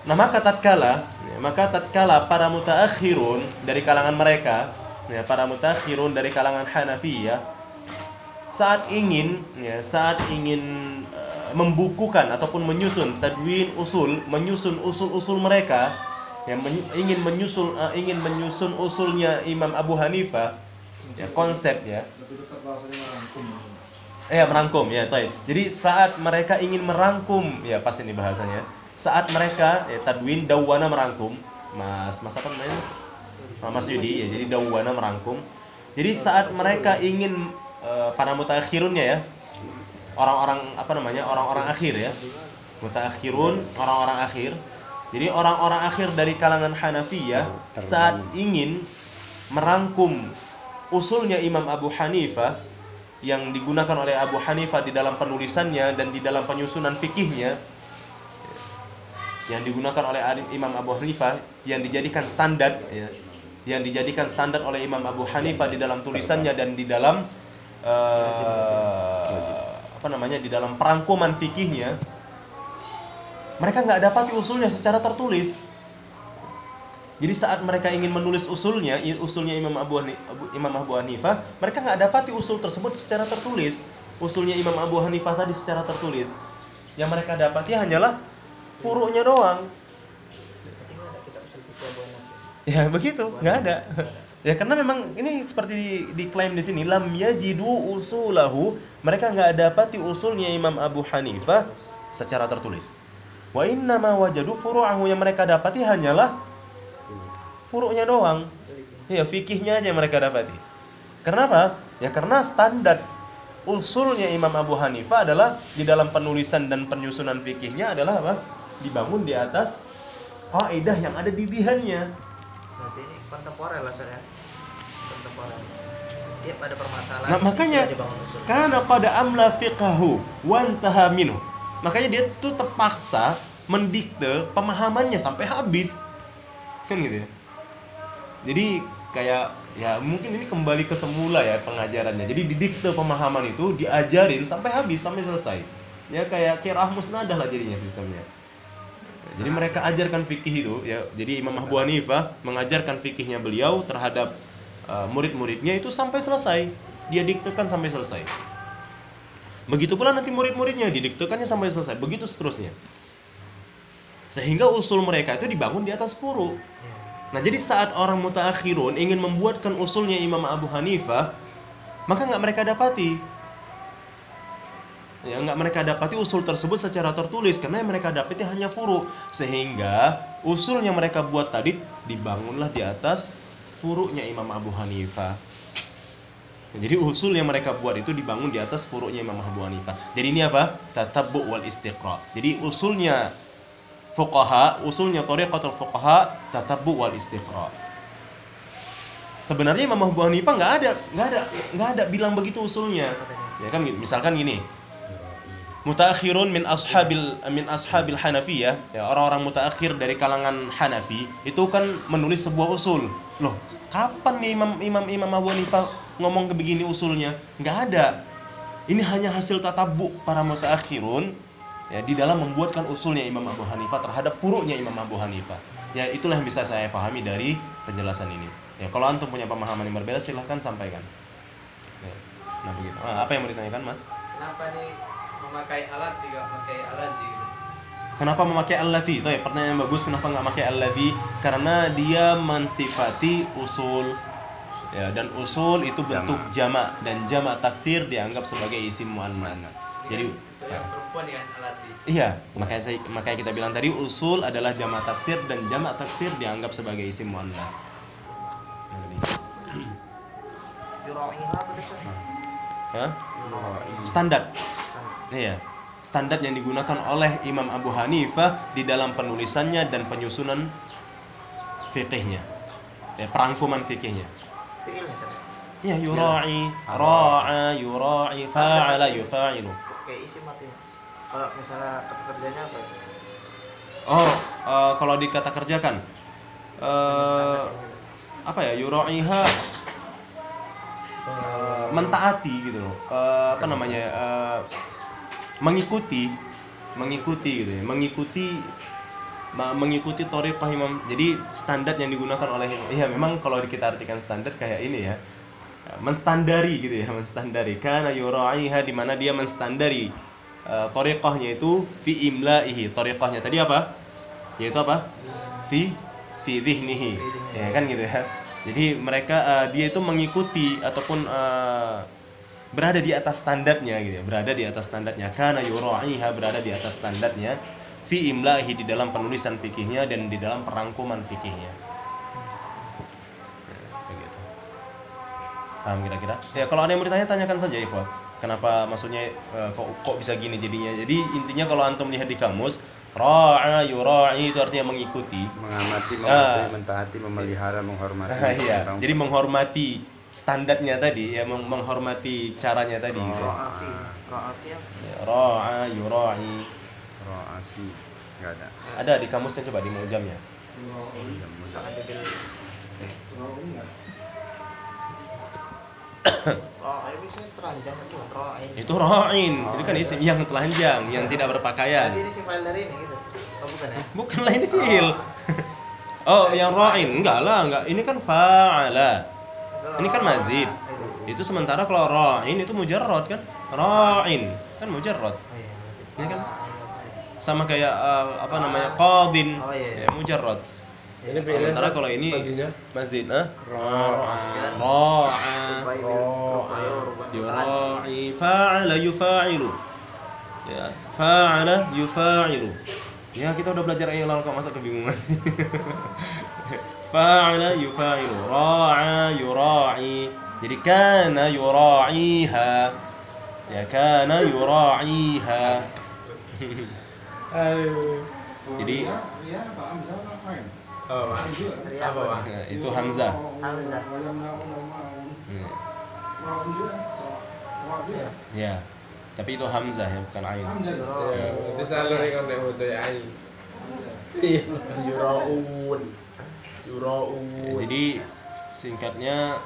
Nah, maka tatkala para mutaakhirun dari kalangan mereka, ya, para mutaakhirun dari kalangan Hanafiyah saat ingin membukukan ataupun menyusun tadwin usul, menyusun usul-usul mereka, yang ingin menyusun usulnya Imam Abu Hanifah, ya, konsep, ya. Merangkum, ya, taib. Jadi saat mereka ingin merangkum, ya, pas ini bahasanya. Saat mereka, ya, tadwin dawwana merangkum, Mas apa namanya? Mas Yudi, ya. Jadi dawwana merangkum. Jadi saat mereka ingin para mutaakhirunnya, ya, orang-orang akhir, ya, mutaakhirun, orang-orang akhir. Jadi orang-orang akhir dari kalangan Hanafiyah saat ingin merangkum usulnya Imam Abu Hanifah yang digunakan oleh Abu Hanifah di dalam penulisannya dan di dalam penyusunan fikihnya, yang digunakan oleh Imam Abu Hanifah, yang dijadikan standar, ya, yang dijadikan standar oleh Imam Abu Hanifah di dalam tulisannya dan di dalam di dalam perangkuman fikihnya, mereka nggak dapati usulnya secara tertulis. Jadi saat mereka ingin menulis usulnya Imam Abu Hanifah, mereka nggak dapati usul tersebut secara tertulis. Usulnya Imam Abu Hanifah tadi secara tertulis. Yang mereka dapati hanyalah furu'nya doang. Berarti nggak ada kitab usul fikih Abu Hanifa. Ya begitu, nggak ada. Ya karena memang ini seperti diklaim di sini, lam yajidu usulahu, mereka nggak dapati usulnya Imam Abu Hanifah secara tertulis. Wa innama wajadu furu'ahu, yang mereka dapati hanyalah furu'nya doang. Ya, fikihnya aja yang mereka dapati. Kenapa? Ya karena standar usulnya Imam Abu Hanifah adalah di dalam penulisan dan penyusunan fikihnya adalah apa? Dibangun di atas kaidah yang ada di bihannya. Berarti ini kontemporer lah saya. Kontemporer. Setiap ada permasalahan. Nah, makanya dibangun usul. karena pada amla fiqahu wantaha minhu. Makanya dia tuh terpaksa mendikte pemahamannya sampai habis. Kan gitu ya. Jadi kayak ya mungkin ini kembali ke semula ya pengajarannya. Jadi didikte pemahaman itu diajarin sampai habis, sampai selesai. Ya kayak qiraah musnadah lah jadinya sistemnya. Jadi mereka ajarkan fikih itu ya. Jadi Imam Abu Hanifah mengajarkan fikihnya beliau terhadap murid-muridnya itu sampai selesai. Dia diktekan sampai selesai. Begitu pula nanti murid-muridnya didiktekannya sampai selesai. Begitu seterusnya. Sehingga usul mereka itu dibangun di atas furu'. Nah, jadi saat orang mutaakhirun ingin membuatkan usulnya Imam Abu Hanifah, maka nggak mereka dapati. Ya, nggak mereka dapati usul tersebut secara tertulis, karena yang mereka dapati hanya furu'. Sehingga usul yang mereka buat tadi dibangunlah di atas furu'nya Imam Abu Hanifah. Jadi usul yang mereka buat itu dibangun di atas furu'nya Imam Abu Hanifah. Jadi ini apa? Tatabbu' wal istiqra'. Jadi usulnya fuqaha, usulnya thariqatul fuqaha, tatabbu' wal istiqra'. Sebenarnya Imam Abu Hanifah nggak ada bilang begitu usulnya. Ya kan, misalkan gini. Mutaakhirun min ashabil Hanafiyah, ya, orang-orang mutaakhir dari kalangan Hanafi itu kan menulis sebuah usul. Loh, kapan nih Imam Abu Hanifah ngomong ke begini usulnya? Nggak ada. Ini hanya hasil tatabbu' para mutaakhirun ya di dalam membuatkan usulnya Imam Abu Hanifah terhadap furu'nya Imam Abu Hanifah. Ya itulah yang bisa saya pahami dari penjelasan ini. Ya kalau antum punya pemahaman yang berbeda silahkan sampaikan. Ya, nah begitu. Apa yang mau ditanyakan, Mas? Kenapa nih memakai alat tidak memakai alazi? Kenapa memakai allati? Itu ya pertanyaan yang bagus. Kenapa nggak memakai alladzi? Karena dia mensifati usul. Ya, dan usul itu bentuk jamak dan jamak taksir dianggap sebagai isim muannas. Jadi itu yang perempuan dengan alati. iya, makanya kita bilang tadi usul adalah jamak taksir dan jamak taksir dianggap sebagai isim muannas. Yura'iha apa itu? Hah? Standar. Iya. Standar yang digunakan oleh Imam Abu Hanifah di dalam penulisannya dan penyusunan fikihnya. Ya, perangkuman fikihnya. Fi'il Ya, yura'i, ra'a, yura'i, fa'ala, yufa'ilu. Kayak isi matinya. Kalau misalnya kata kerjanya apa itu? Oh, kalau di kata kerjakan apa ya, yura'iha, mentaati gitu loh. Apa namanya, mengikuti gitu ya, mengikuti thariqah imam. Jadi standar yang digunakan oleh, ya memang kalau kita artikan standar kayak ini ya, menstandari gitu ya, menstandari. Kana yura'iha, di mana dia menstandari thariqahnya itu fi imla'ihi. Thariqahnya tadi apa? Yaitu apa? Fi dhihnihi. Ya kan gitu ya. Jadi mereka dia itu mengikuti ataupun berada di atas standarnya gitu ya, berada di atas standarnya. Kana yura'iha, berada di atas standarnya fi imla'ihi, di dalam penulisan fikihnya dan di dalam perangkuman fikihnya. Paham kira-kira? Ya kalau ada yang bertanya, tanyakan saja Ikhwan. Kenapa maksudnya kok bisa gini jadinya? Jadi intinya kalau antum lihat di kamus, ra'a yura'i itu artinya mengikuti, mengamati, mentaati, memelihara, menghormati. Iya. Jadi menghormati standarnya tadi ya, menghormati caranya tadi. Ra'afi Ya, ra'a yura'i. Ra'afi enggak ada. Ada di kamusnya, coba di mu'jamnya. Jangan dibil. Ini bisa teranjang itu ra'in. Itu ra'in, itu kan isim yang telanjang, yang tidak berpakaian. Jadi ini si file dari ini gitu. Oh bukan ya? Bukanlah ini fi'il. Oh, yang ra'in enggak lah, enggak. Ini kan fa'ala. Ini kan mazid. Itu sementara kalau ra'in itu mujarrad kan? Ra'in kan mujarrad. Oh iya. Ya kan? Sama kayak apa namanya? Qadin. Oh, iya. Ya, mujarrad. Ini Sementara kalau ini baginya mazid, ra'a. Yura'i, fa'ala yufa'ilu. Ya, fa'ala yufa'ilu. Ya, kita udah belajar ilal kok, masa kebingungan sih. Fa'ala yufa'ilu, ra'a yura'i. Jadi kana yura'iha. Ya, kana yura'iha. Jadi Apa Pak? itu hamzah. Hamzah. Ya. Tapi itu hamzah ya, bukan ain. Itu salah dengan nek maca ain. Iya, yuraun. Jadi singkatnya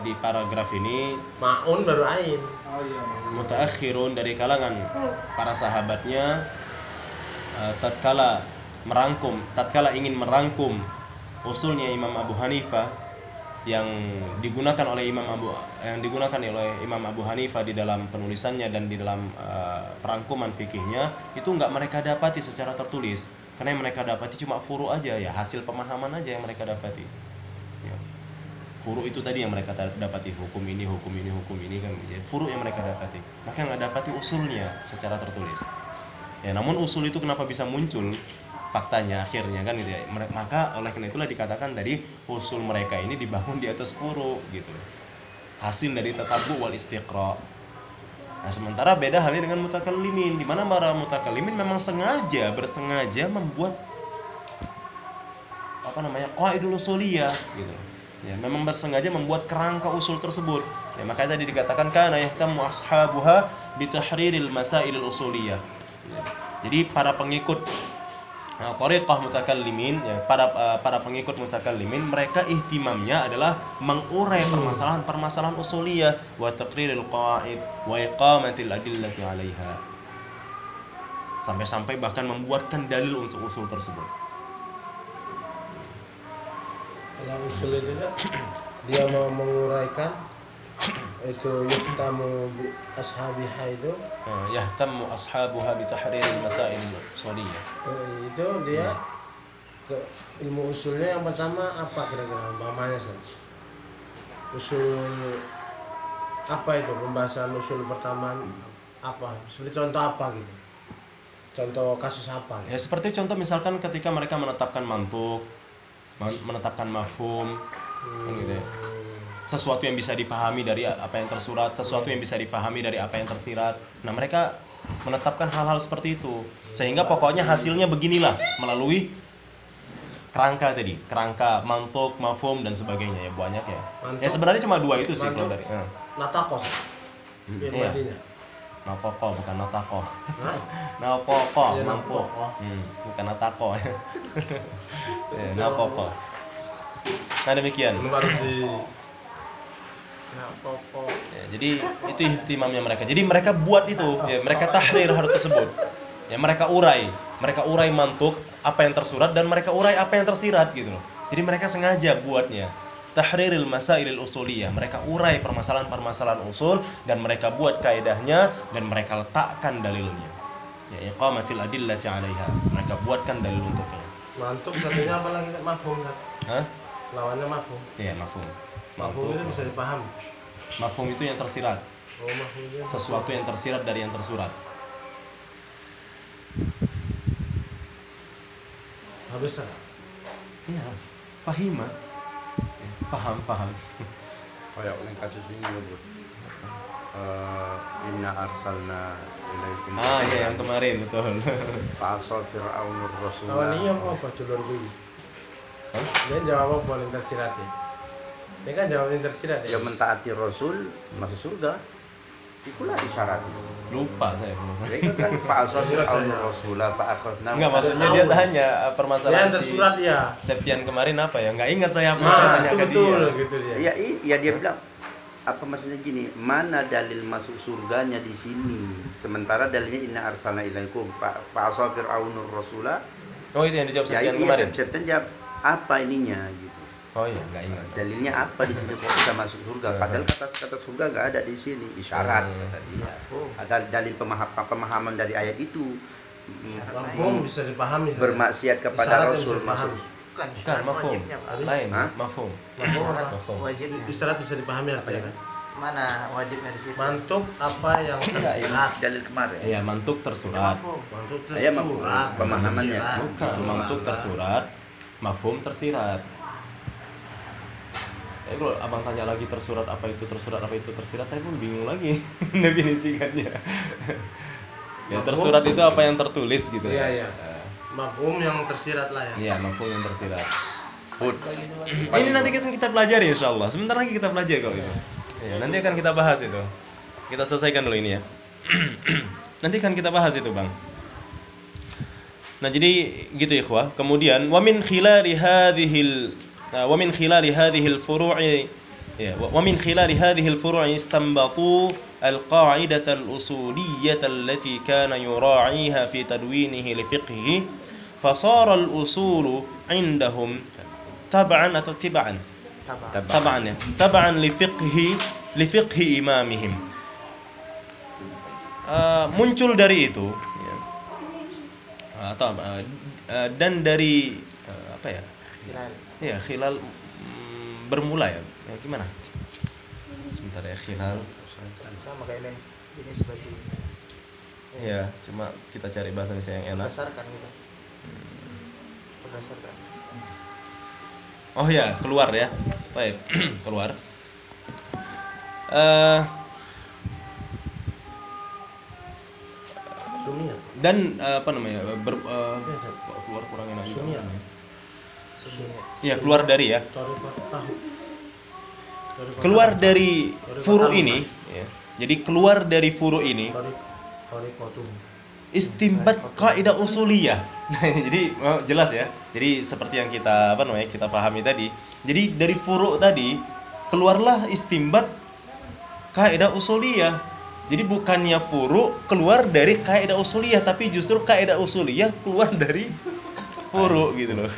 di paragraf ini Maun baru ain. mutaakhirun dari kalangan para sahabatnya tatkala ingin merangkum usulnya Imam Abu Hanifah yang digunakan oleh Imam Abu Hanifah di dalam penulisannya dan di dalam perangkuman fikihnya, itu enggak mereka dapati secara tertulis, karena yang mereka dapati cuma furu aja ya, hasil pemahaman aja yang mereka dapati ya. Furu itu tadi yang mereka dapati, hukum ini kan ya, furu yang mereka dapati, maka nggak dapati usulnya secara tertulis ya. Namun usul itu kenapa bisa muncul faktanya akhirnya kan gitu ya, maka oleh karena itulah dikatakan tadi usul mereka ini dibangun di atas furu gitu, hasil dari tatabbu wal istiqra. Nah, sementara beda halnya dengan mutakallimin, di mana para mutakallimin memang bersengaja membuat apa namanya, qaidul usuliyah gitu ya, memang bersengaja membuat kerangka usul tersebut ya. Makanya tadi dikatakan kana yahtamu ashabuha bi tahriril masailil usuliyah ya. Jadi para pengikut thariqah mutakallimin ya, para pengikut mutakallimin, mereka ihtimamnya adalah mengurai permasalahan usuliyah wa taqriril qawaid wa iqamatil adillati 'alaiha, sampai bahkan membuatkan dalil untuk usul tersebut. Kalau usul itu kan dia mau menguraikan itu yuktamu ashabiha itu Yahtammu ashabuha bi tahriril masail usuliyah. Itu dia ke ilmu usulnya yang pertama apa kira-kira umpamanya usul apa itu, pembahasan usul pertama apa, seperti contoh apa gitu, contoh kasus apa gitu? Ya seperti contoh misalkan ketika mereka menetapkan mantuk, menetapkan mafhum gitu ya. Sesuatu yang bisa dipahami dari apa yang tersurat, sesuatu yang bisa dipahami dari apa yang tersirat. Nah, mereka menetapkan hal-hal seperti itu, sehingga pokoknya hasilnya beginilah melalui kerangka tadi, kerangka mantuk, mafhum dan sebagainya ya banyak ya. Mantuk. Ya sebenarnya cuma dua itu sih kalau Mantuk. dari. Natakos. Iya. Madinya. Napoko bukan natako. Hah? Napoko, Iya, mampu. napoko. Bukan natako. Ya, napoko. Nah demikian. Ini baru di Nah, pokok Ya, jadi itu ihtimamnya mereka. Jadi mereka buat itu, ya, mereka tahrir hal tersebut. Ya mereka urai mantuk apa yang tersurat dan mereka urai apa yang tersirat gitu loh. Jadi mereka sengaja buatnya. Tahriril masailil usuliyah. Mereka urai permasalahan-permasalahan usul dan mereka buat kaidahnya dan mereka letakkan dalilnya. Ya iqamatil adillati 'alaiha. Mereka buatkan dalil untuknya. mantuk satunya apa lagi? Mafhum kan? Hah? Lawannya mafhum. Iya, mafhum. Mafhum itu bisa dipahami. Mafhum itu yang tersirat. Oh, mafhumnya Sesuatu yang tersirat dari yang tersurat. habis kan? Iya, fahima. Paham. Kayak yang kasus ini ya bro. Inna arsalna ilaikum Iya yang kemarin betul. Fa'asal fir'aunur rasul. Awalnya apa dulur gue? Hah? Dia jawab apa yang tersirat ya? Dia kan jawab yang tersirat ya? Yang mentaati rasul masuk surga. Itulah isyarat. Lupa saya permasalahan. Jadi kan fa'asal fir'aunur rasul fa'akhadna. Enggak, maksudnya dia tanya Dia permasalahan yang tersurat ya? Septian kemarin apa ya? Enggak ingat saya apa Nah, saya tanya itu ke betul dia. gitu dia. Iya dia bilang apa maksudnya gini, mana dalil masuk surganya di sini? Sementara dalilnya inna arsalna ilaikum fa'asal fir'aunur rasula. Oh, itu yang dijawab Ya Septian iya kemarin. Septian jawab apa ininya gitu. Oh iya, enggak ingat. Dalilnya apa di sini kok bisa masuk surga? Padahal kata surga nggak ada di sini, isyarat kata dia. Ada dalil pemahaman dari ayat itu. Mafhum bisa dipahami. Bermaksiat Isyarat yang kepada Rasul bisa masuk. dipahami. bukan Bukan syarat mafhum. wajibnya Pak. Lain, Hah? mafhum. Mafhum apa? Mafhum. Wajibnya Isyarat bisa dipahami artinya kan? mana wajibnya di situ? Mantuk apa yang tersirat? Dalil kemarin. Iya, mantuk tersurat. Mafhum. Mantuk Iya, mafhum. tersurat. Pemahamannya. Tersirat. Bukan, mantuk tersurat, mafhum tersirat. Kalau abang tanya lagi tersurat apa itu tersirat, saya pun bingung lagi definisikannya. Ya tersurat itu apa yang tertulis gitu. Iya, iya. Mafhum yang tersirat lah ya. Iya, mafhum yang tersirat. Ini nanti kita pelajari insyaallah. Sebentar lagi kita pelajari kok itu. Ya, nanti akan kita bahas itu. Kita selesaikan dulu ini ya. Nanti akan kita bahas itu, Bang. Nah, jadi gitu ikhwah. Kemudian wa min khilali hadhihi al-furu'i wa min khilali hadhihi al-furu'i istanbatu al-qa'idata al-usuliyyah allati kana yura'iha fi tadwinihi li fiqhihi fasara al-usulu 'indahum tab'an atau tib'an tab'an li fiqhi imamihim. Muncul dari itu ya. Atau dan dari apa ya? Hilal. Ya, khilal bermula ya. Gimana? Sebentar ya, khilal. Sama kayak lain. Ini sebagai Ya, cuma kita cari bahasa Indonesia yang enak. berdasarkan gitu. Berdasarkan. Oh ya, keluar ya. Baik, keluar. Sumia. Dan apa namanya? Kok keluar kurang enak juga. Sumia. Ya, keluar dari ya. Torikot tahu. Keluar dari furu ini ya. Jadi keluar dari furu ini Torikotu. istimbat kaidah usuliyah. Nah, jadi jelas ya. Jadi seperti yang kita kita pahami tadi. Jadi dari furu tadi keluarlah istimbat kaidah usuliyah. Jadi bukannya furu keluar dari kaidah usuliyah, tapi justru kaidah usuliyah keluar dari furu gitu loh.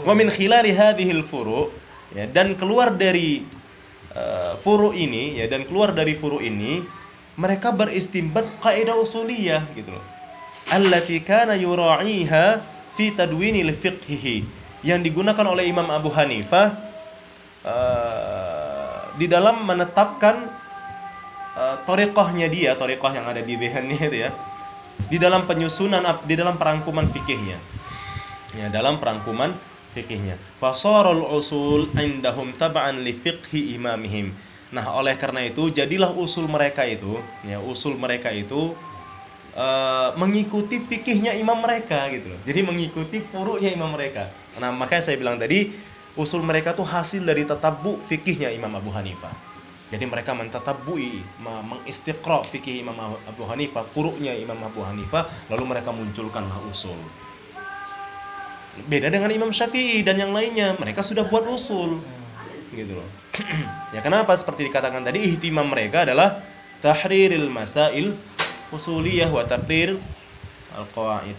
Wa min khilali hadhil furu ya, dan keluar dari furu ini ya, dan keluar dari furu ini mereka beristimbat kaidah usuliyah gitu loh. Allati kana yura'iha fi tadwini li fiqhihi, yang digunakan oleh Imam Abu Hanifah di dalam menetapkan thariqahnya dia, thariqah yang ada di dhihannya itu ya, di dalam penyusunan, di dalam perangkuman fikihnya. Ya, dalam perangkuman fikihnya. Fasarul usul indahum tab'an li fiqhi imamihim. Nah, oleh karena itu jadilah usul mereka itu, ya, usul mereka itu mengikuti fikihnya imam mereka gitu loh. Jadi mengikuti furu'nya imam mereka. Nah, makanya saya bilang tadi, usul mereka tuh hasil dari tatabbu fikihnya Imam Abu Hanifah. Jadi mereka mentatabbui, mengistiqra fikih Imam Abu Hanifah, furu'nya Imam Abu Hanifah, lalu mereka munculkanlah usul. Beda dengan Imam Syafi'i dan yang lainnya, mereka sudah buat usul. Gitu loh. Ya kenapa? Seperti dikatakan tadi, ihtimam mereka adalah tahriril masail usuliyah wa taqrir al-qawaid.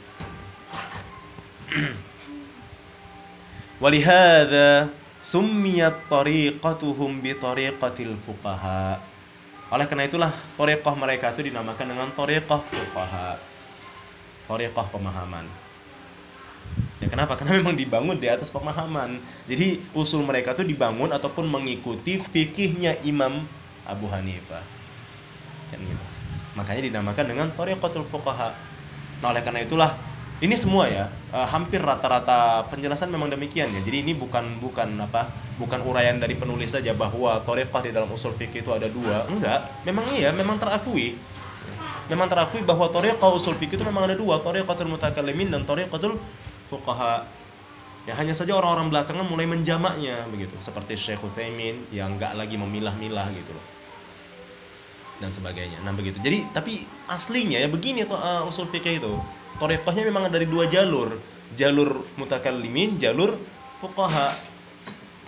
Walihada summiyat tariqatuhum bi tariqatil fuqaha. Oleh karena itulah tariqah mereka itu dinamakan dengan tariqah fuqaha. Tariqah pemahaman. Ya kenapa? Karena memang dibangun di atas pemahaman. Jadi usul mereka itu dibangun ataupun mengikuti fikihnya Imam Abu Hanifah. Kan gitu. Makanya dinamakan dengan tariqatul fuqaha. Nah, oleh karena itulah ini semua ya, hampir rata-rata penjelasan memang demikian ya. Jadi ini bukan uraian dari penulis saja bahwa thariqah di dalam usul fikih itu ada dua. Enggak, memang iya, memang terakui. Memang terakui bahwa thariqah usul fikih itu memang ada dua, thariqatul mutakallimin dan thariqatul fuqaha. Ya hanya saja orang-orang belakangan mulai menjamaknya begitu, seperti Syekh Utsaimin yang enggak lagi memilah-milah gitu loh. Dan sebagainya. Nah, begitu. Jadi, tapi aslinya ya begini tuh usul fikih itu. Thariqahnya memang dari dua jalur mutakallimin, jalur fuqaha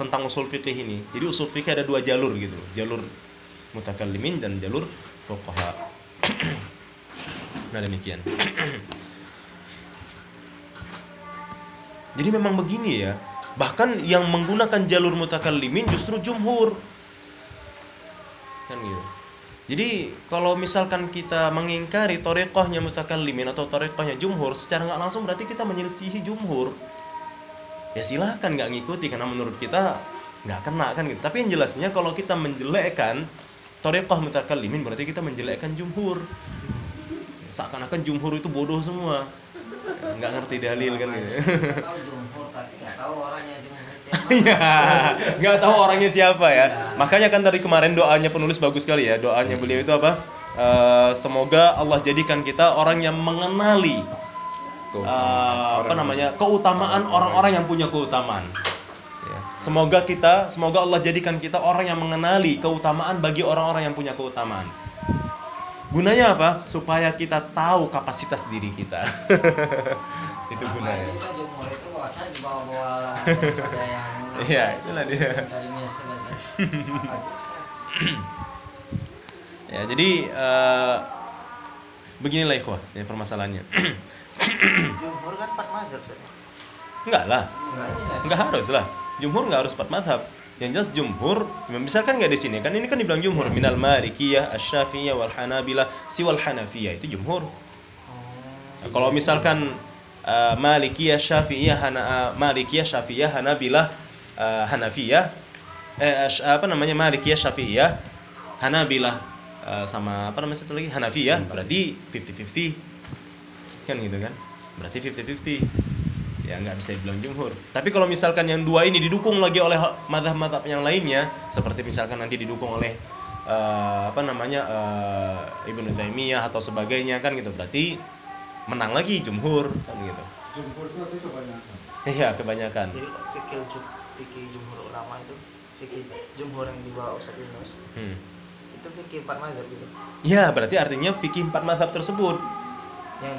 tentang usul fikih ini. Jadi usul fikih ada dua jalur gitu loh, jalur mutakallimin dan jalur fuqaha. Nah, demikian. Jadi memang begini ya. Bahkan yang menggunakan jalur mutakallimin justru jumhur. Kan gitu. Jadi kalau misalkan kita mengingkari thariqahnya mutakallimin atau thariqahnya jumhur, secara nggak langsung berarti kita menyelisihi jumhur. Ya silahkan nggak ngikuti karena menurut kita nggak kena kan gitu. Tapi yang jelasnya kalau kita menjelekkan thariqah mutakallimin berarti kita menjelekkan jumhur. Seakan-akan jumhur itu bodoh semua, nggak ngerti dalil kan gitu. Tahu jumhur tapi nggak tahu orangnya jumhur. Iya, nggak tahu orangnya siapa ya. Makanya kan dari kemarin doanya penulis bagus sekali ya. Doanya beliau itu apa? Semoga Allah jadikan kita orang yang mengenali keutamaan orang-orang yang punya keutamaan. Ya. Semoga Allah jadikan kita orang yang mengenali keutamaan bagi orang-orang yang punya keutamaan. Gunanya apa? Supaya kita tahu kapasitas diri kita. Itu gunanya. Itu jumhur itu bahasanya di bawah-bawah ada yang Iya, itulah dia. Ya, jadi beginilah ikhwah ya permasalahannya. Jumhur kan 4 mazhab saja. Enggak lah. Enggak harus lah. Jumhur enggak harus 4 mazhab. Yang jelas jumhur, misalkan enggak di sini kan ini kan dibilang jumhur minal Malikiyah, Asy-Syafi'iyah wal Hanabilah, siwal Hanafiyah itu jumhur. Nah, kalau misalkan Malikiyah, Syafi'iyah, Hanabilah, Hanafiyah, Malikiyah, Syafi'iyah, Hanabilah, sama apa namanya satu lagi Hanafiyah, berarti 50-50 kan gitu kan, berarti 50-50 ya nggak bisa dibilang jumhur. Tapi kalau misalkan yang dua ini didukung lagi oleh mazhab-mazhab yang lainnya, seperti misalkan nanti didukung oleh Ibnu Taimiyah atau sebagainya kan gitu, berarti menang lagi jumhur kan gitu. Jumhur itu kebanyakan. Iya, kebanyakan. Jadi fikih jumhur ulama itu fikih jumhur yang dibawa Ustaz Yunus. Itu fikih 4 mazhab gitu. Iya, berarti artinya fikih 4 mazhab tersebut.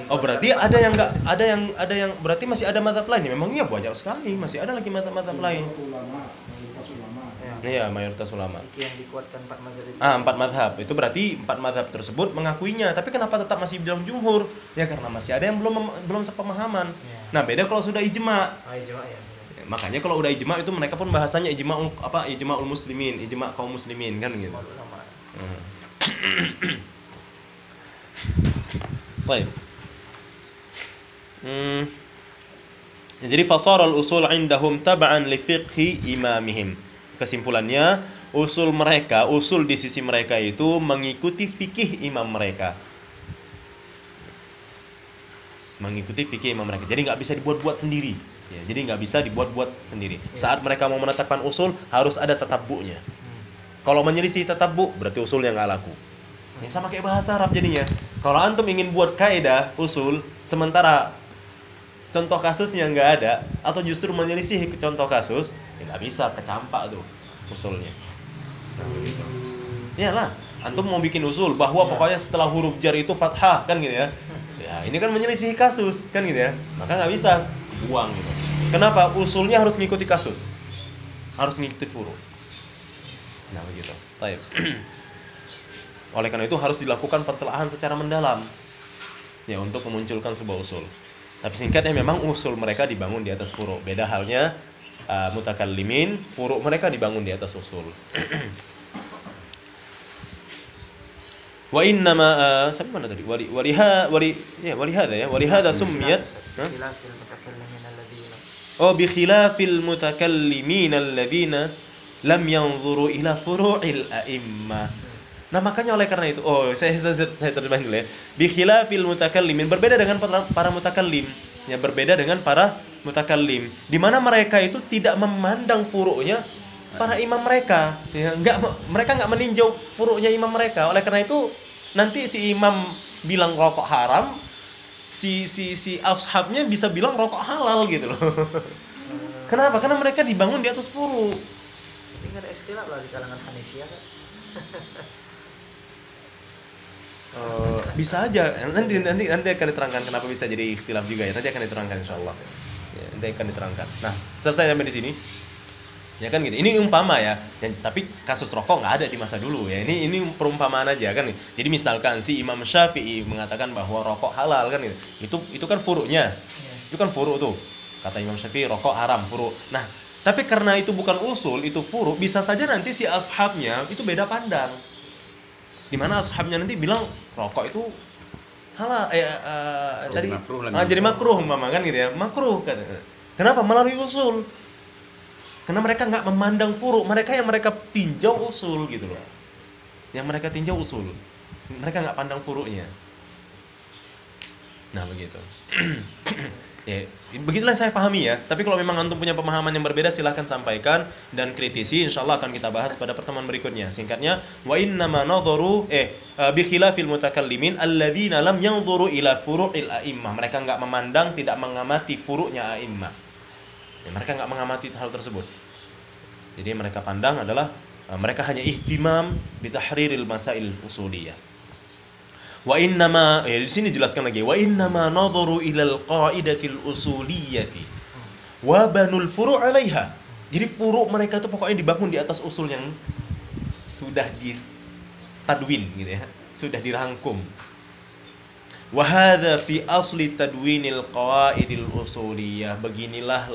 Oh, berarti ada yang berarti masih ada mazhab lain. Memang iya banyak sekali, masih ada lagi mazhab lain. Mayoritas ulama. Iya, mayoritas ulama. Fikih yang dikuatkan 4 mazhab itu. 4 mazhab. Itu berarti 4 mazhab tersebut mengakuinya. Tapi kenapa tetap masih bilang jumhur? Ya karena masih ada yang belum sepemahaman. Ya. Nah, beda kalau sudah ijma. Ijma ya. Makanya kalau udah ijma itu mereka pun bahasanya ijma'ul muslimin, ijma' kaum muslimin kan gitu. Ulama. Baik. Jadi fasarul usul indahum tab'an li fiqhi imamihim. Kesimpulannya, usul di sisi mereka itu mengikuti fikih imam mereka. Mengikuti fikih imam mereka. Jadi nggak bisa dibuat-buat sendiri. Ya, jadi nggak bisa dibuat-buat sendiri. Saat mereka mau menetapkan usul harus ada tatabbu'nya. Kalau menyelisih tatabbu' berarti usulnya nggak laku. Ya, sama kayak bahasa Arab jadinya. Kalau antum ingin buat kaidah usul, sementara contoh kasusnya nggak ada atau justru menyelisih contoh kasus, ya nggak bisa, kecampak tuh usulnya. Nah, begitu. Iyalah, antum mau bikin usul bahwa pokoknya setelah huruf jar itu fathah kan gitu ya. Ya, ini kan menyelisih kasus kan gitu ya. Maka nggak bisa buang gitu. Kenapa? Usulnya harus mengikuti kasus. Harus mengikuti furu. Nah, begitu. Baik. Oleh karena itu harus dilakukan pentelaahan secara mendalam ya untuk memunculkan sebuah usul. Tapi singkatnya memang usul mereka dibangun di atas furu. Beda halnya mutakallimin, furu mereka dibangun di atas usul. Wa innama sampai mana tadi? Walihada summiyat. Khilafil mutakallimin alladzina. Oh, bi khilafil mutakallimin alladzina lam yanzuru ila furu'il a'immah. Nah, makanya oleh karena itu, saya terjemahin dulu ya. Bi khilafil mutakallimin, berbeda dengan para mutakallim. Ya, berbeda dengan para mutakallim. Di mana mereka itu tidak memandang furu'nya para imam mereka. Ya, mereka enggak meninjau furu'nya imam mereka. Oleh karena itu, nanti si imam bilang rokok haram, si ashabnya bisa bilang rokok halal gitu loh. Kenapa? Karena mereka dibangun di atas furu'. Tapi nggak ada istilah lah di kalangan Hanifiyah kan? Bisa aja, nanti akan diterangkan kenapa bisa jadi ikhtilaf juga ya, nanti akan diterangkan insyaallah ya, nanti akan diterangkan. Nah, selesai sampai di sini ya kan gitu. Ini umpama ya, tapi kasus rokok nggak ada di masa dulu ya, ini perumpamaan aja kan. Jadi misalkan si Imam Syafi'i mengatakan bahwa rokok halal kan gitu, itu kan furu'nya, itu kan furu' tuh, kata Imam Syafi'i rokok haram, furu'. Nah, tapi karena itu bukan usul, itu furu', bisa saja nanti si ashabnya itu beda pandang. Di mana ashabnya nanti bilang rokok itu halal, tadi jadi makruh umpama kan gitu ya, makruh kan. Kenapa? Melalui usul. Karena mereka nggak memandang furu', mereka tinjau usul gitu loh. Yang mereka tinjau usul, mereka nggak pandang furu'nya. Nah, begitu. Ya, begitulah yang saya pahami ya. Tapi kalau memang antum punya pemahaman yang berbeda, silahkan sampaikan dan kritisi. Insyaallah akan kita bahas pada pertemuan berikutnya. Singkatnya, wa innama nadharu bi khilafil mutakallimin alladzina lam yanzuru ila furu'il a'immah. Mereka enggak memandang, tidak mengamati furu'nya a'immah. Ya, mereka enggak mengamati hal tersebut. Jadi mereka pandang adalah mereka hanya ihtimam bi tahriril masail usuliyah. Wa innama, di sini jelaskan lagi, wa innama nadharu ilal qaidatil usuliyati wa banul furu' 'alaiha. Jadi furu' mereka itu pokoknya dibangun di atas usul yang sudah ditadwin gitu ya, sudah dirangkum. Wa hadza fi asli tadwinil qawaidil usuliyah. Beginilah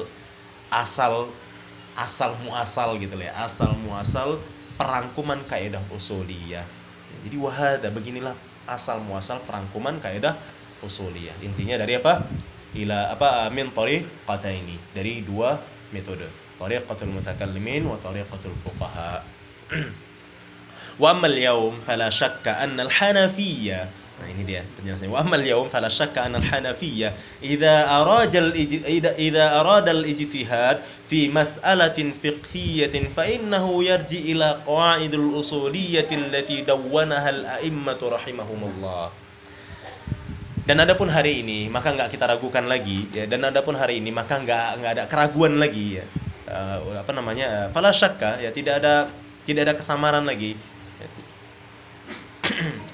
asal muasal gitu ya, asal muasal perangkuman kaidah usuliyah. Jadi wa hadza, beginilah asal muasal perangkuman kaidah usuliyah. Intinya dari apa? Min tariqataini, dari dua metode, tariqatul mutakallimin wa tariqatul fuqaha. Wa ammal yawm fala syakka anna al-hanafiyya. Nah, ini dia penjelasannya. Wa ammal yawm fala syakka anna al-hanafiyya idza arada al-ijtihad fi mas'alatin fiqhiyatin fa innahu yarji ila qawaidul usuliyyati allati dawwanaha al-a'immatu rahimahumullah. Dan adapun hari ini maka enggak kita ragukan lagi ya, dan adapun hari ini maka enggak ada keraguan lagi ya. Fala syakka ya, tidak ada kesamaran lagi.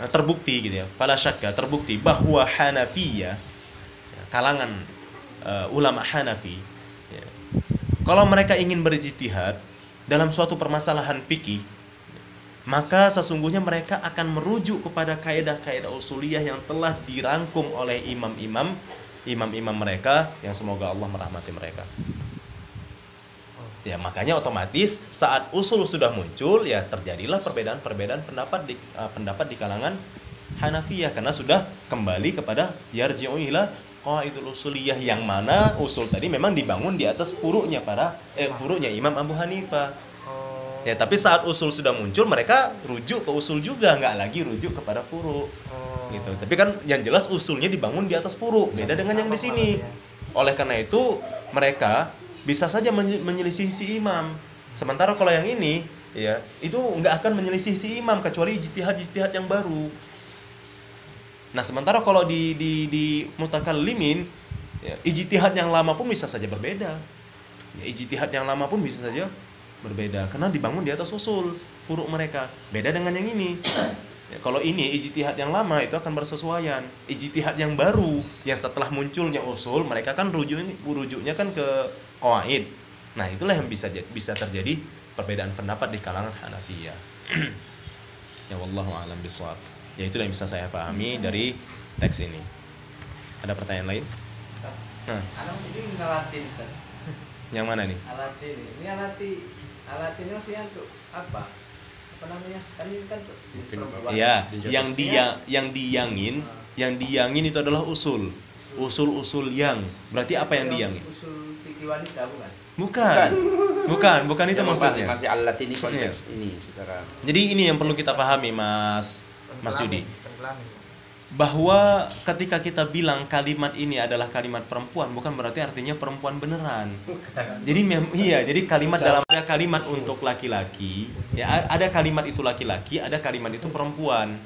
Terbukti gitu ya. Fala syakka, terbukti bahwa Hanafiyah, kalangan ulama Hanafi ya, kalau mereka ingin berijtihad dalam suatu permasalahan fikih, maka sesungguhnya mereka akan merujuk kepada kaidah-kaidah usuliyah yang telah dirangkum oleh imam-imam mereka, yang semoga Allah merahmati mereka. Ya, makanya otomatis saat usul sudah muncul ya terjadilah perbedaan pendapat di kalangan Hanafiyah, karena sudah kembali kepada yarji'u ila qawaidul usuliyah, yang mana usul tadi memang dibangun di atas furu'nya furu'nya Imam Abu Hanifah. Ya, tapi saat usul sudah muncul mereka rujuk ke usul juga, nggak lagi rujuk kepada furu'. Gitu. Tapi kan yang jelas usulnya dibangun di atas furu', beda dengan yang di sini. Oleh karena itu mereka bisa saja menyelisih si imam. Sementara kalau yang ini ya, itu nggak akan menyelisih si imam kecuali ijtihad yang baru. Nah, sementara kalau di mutakallimin Ya, ijtihad yang lama pun bisa saja berbeda. Ya, ijtihad yang lama pun bisa saja berbeda karena dibangun di atas usul furu' mereka. Beda dengan yang ini. Ya, kalau ini ijtihad yang lama itu akan bersesuaian. Ijtihad yang baru yang setelah munculnya usul mereka kan rujuknya kan ke qawaid. Nah, itulah yang bisa terjadi perbedaan pendapat di kalangan Hanafiyah. Ya wallahu a'lam bishawab. Ya itulah yang bisa saya pahami dari teks ini. Ada pertanyaan lain? Nah, Anak sini ngalatin Ustaz. yang mana nih? Alat ini maksudnya untuk apa? Apa namanya? Kan ini kan perempuan. Iya, yang diyangin itu adalah usul. Usul yang. Berarti apa yang diyangin? Usul fikih wanita bukan? Bukan itu Ya, maksudnya. masih alat ini konteks ini sekarang. Jadi ini yang perlu kita pahami, Mas Yudi. Perkelamin. Bahwa ketika kita bilang kalimat ini adalah kalimat perempuan, bukan berarti artinya perempuan beneran. Jadi jadi kalimat dalam ada kalimat untuk laki-laki, ya ada kalimat itu laki-laki, ada kalimat itu perempuan.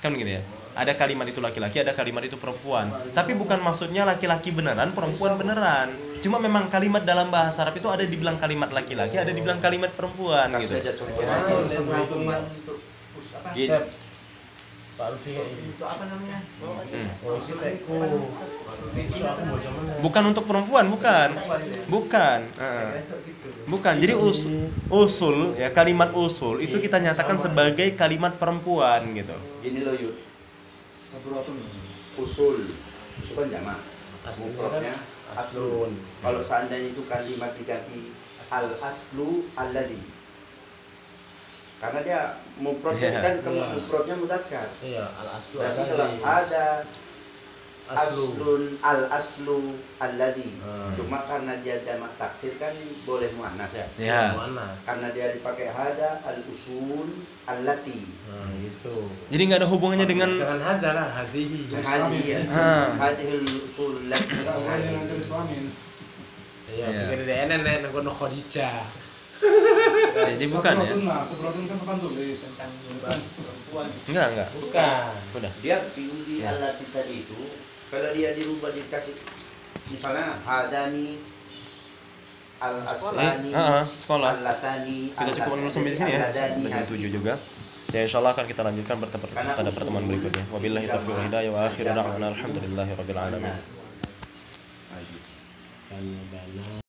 Kan gitu ya. Ada kalimat itu laki-laki, ada kalimat itu perempuan. Tapi bukan maksudnya laki-laki beneran, perempuan beneran. Cuma memang kalimat dalam bahasa Arab itu ada dibilang kalimat laki-laki, ada dibilang kalimat perempuan gitu. Kasih aja contoh. Gini, Pak Lutfi Itu apa namanya? oh itu teku itu aku mau zaman Bukan untuk perempuan, bukan. Bukan. Jadi usul ya, kalimat usul itu kita nyatakan sebagai kalimat perempuan gitu. Gini loh Yud, Saburatun. usul itu kan jamak. aslinya Mufradnya kan aslun. Kalau seandainya itu kalimat diganti al aslu alladhi. Karena dia mufradnya kan mufradnya mudzakkar. iya al aslu Berarti kalau ada aslu aslun al aslu alladhi. Hmm. Cuma karena dia jamak taksir kan boleh muannas ya. Ya. mana Karena dia dipakai hada al usul allati. nah gitu Jadi nggak ada hubungannya dengan jangan hada lah hadihi Hadi ya. Ah. Hadhil usul allati. Tidak boleh dengan jenis kelamin. iya Iya. pikir dia nenek nengkono Khadijah jadi bukan ya. Saburatun lah, saburatun kan bukan tulis. Tentang membahas perempuan. Enggak. bukan Udah. Dia di allati tadi itu kalau dia dirubah dikasih misalnya hadani al aslani sekolah. allatani Kita cukup dulu sampai di sini ya. alladani, Sudah jam 7 juga. Ya insyaallah akan kita lanjutkan pada pertemuan berikutnya. Wabillahi taufiq wal hidayah wa akhiru da'wana alhamdulillahirabbil alamin. Bana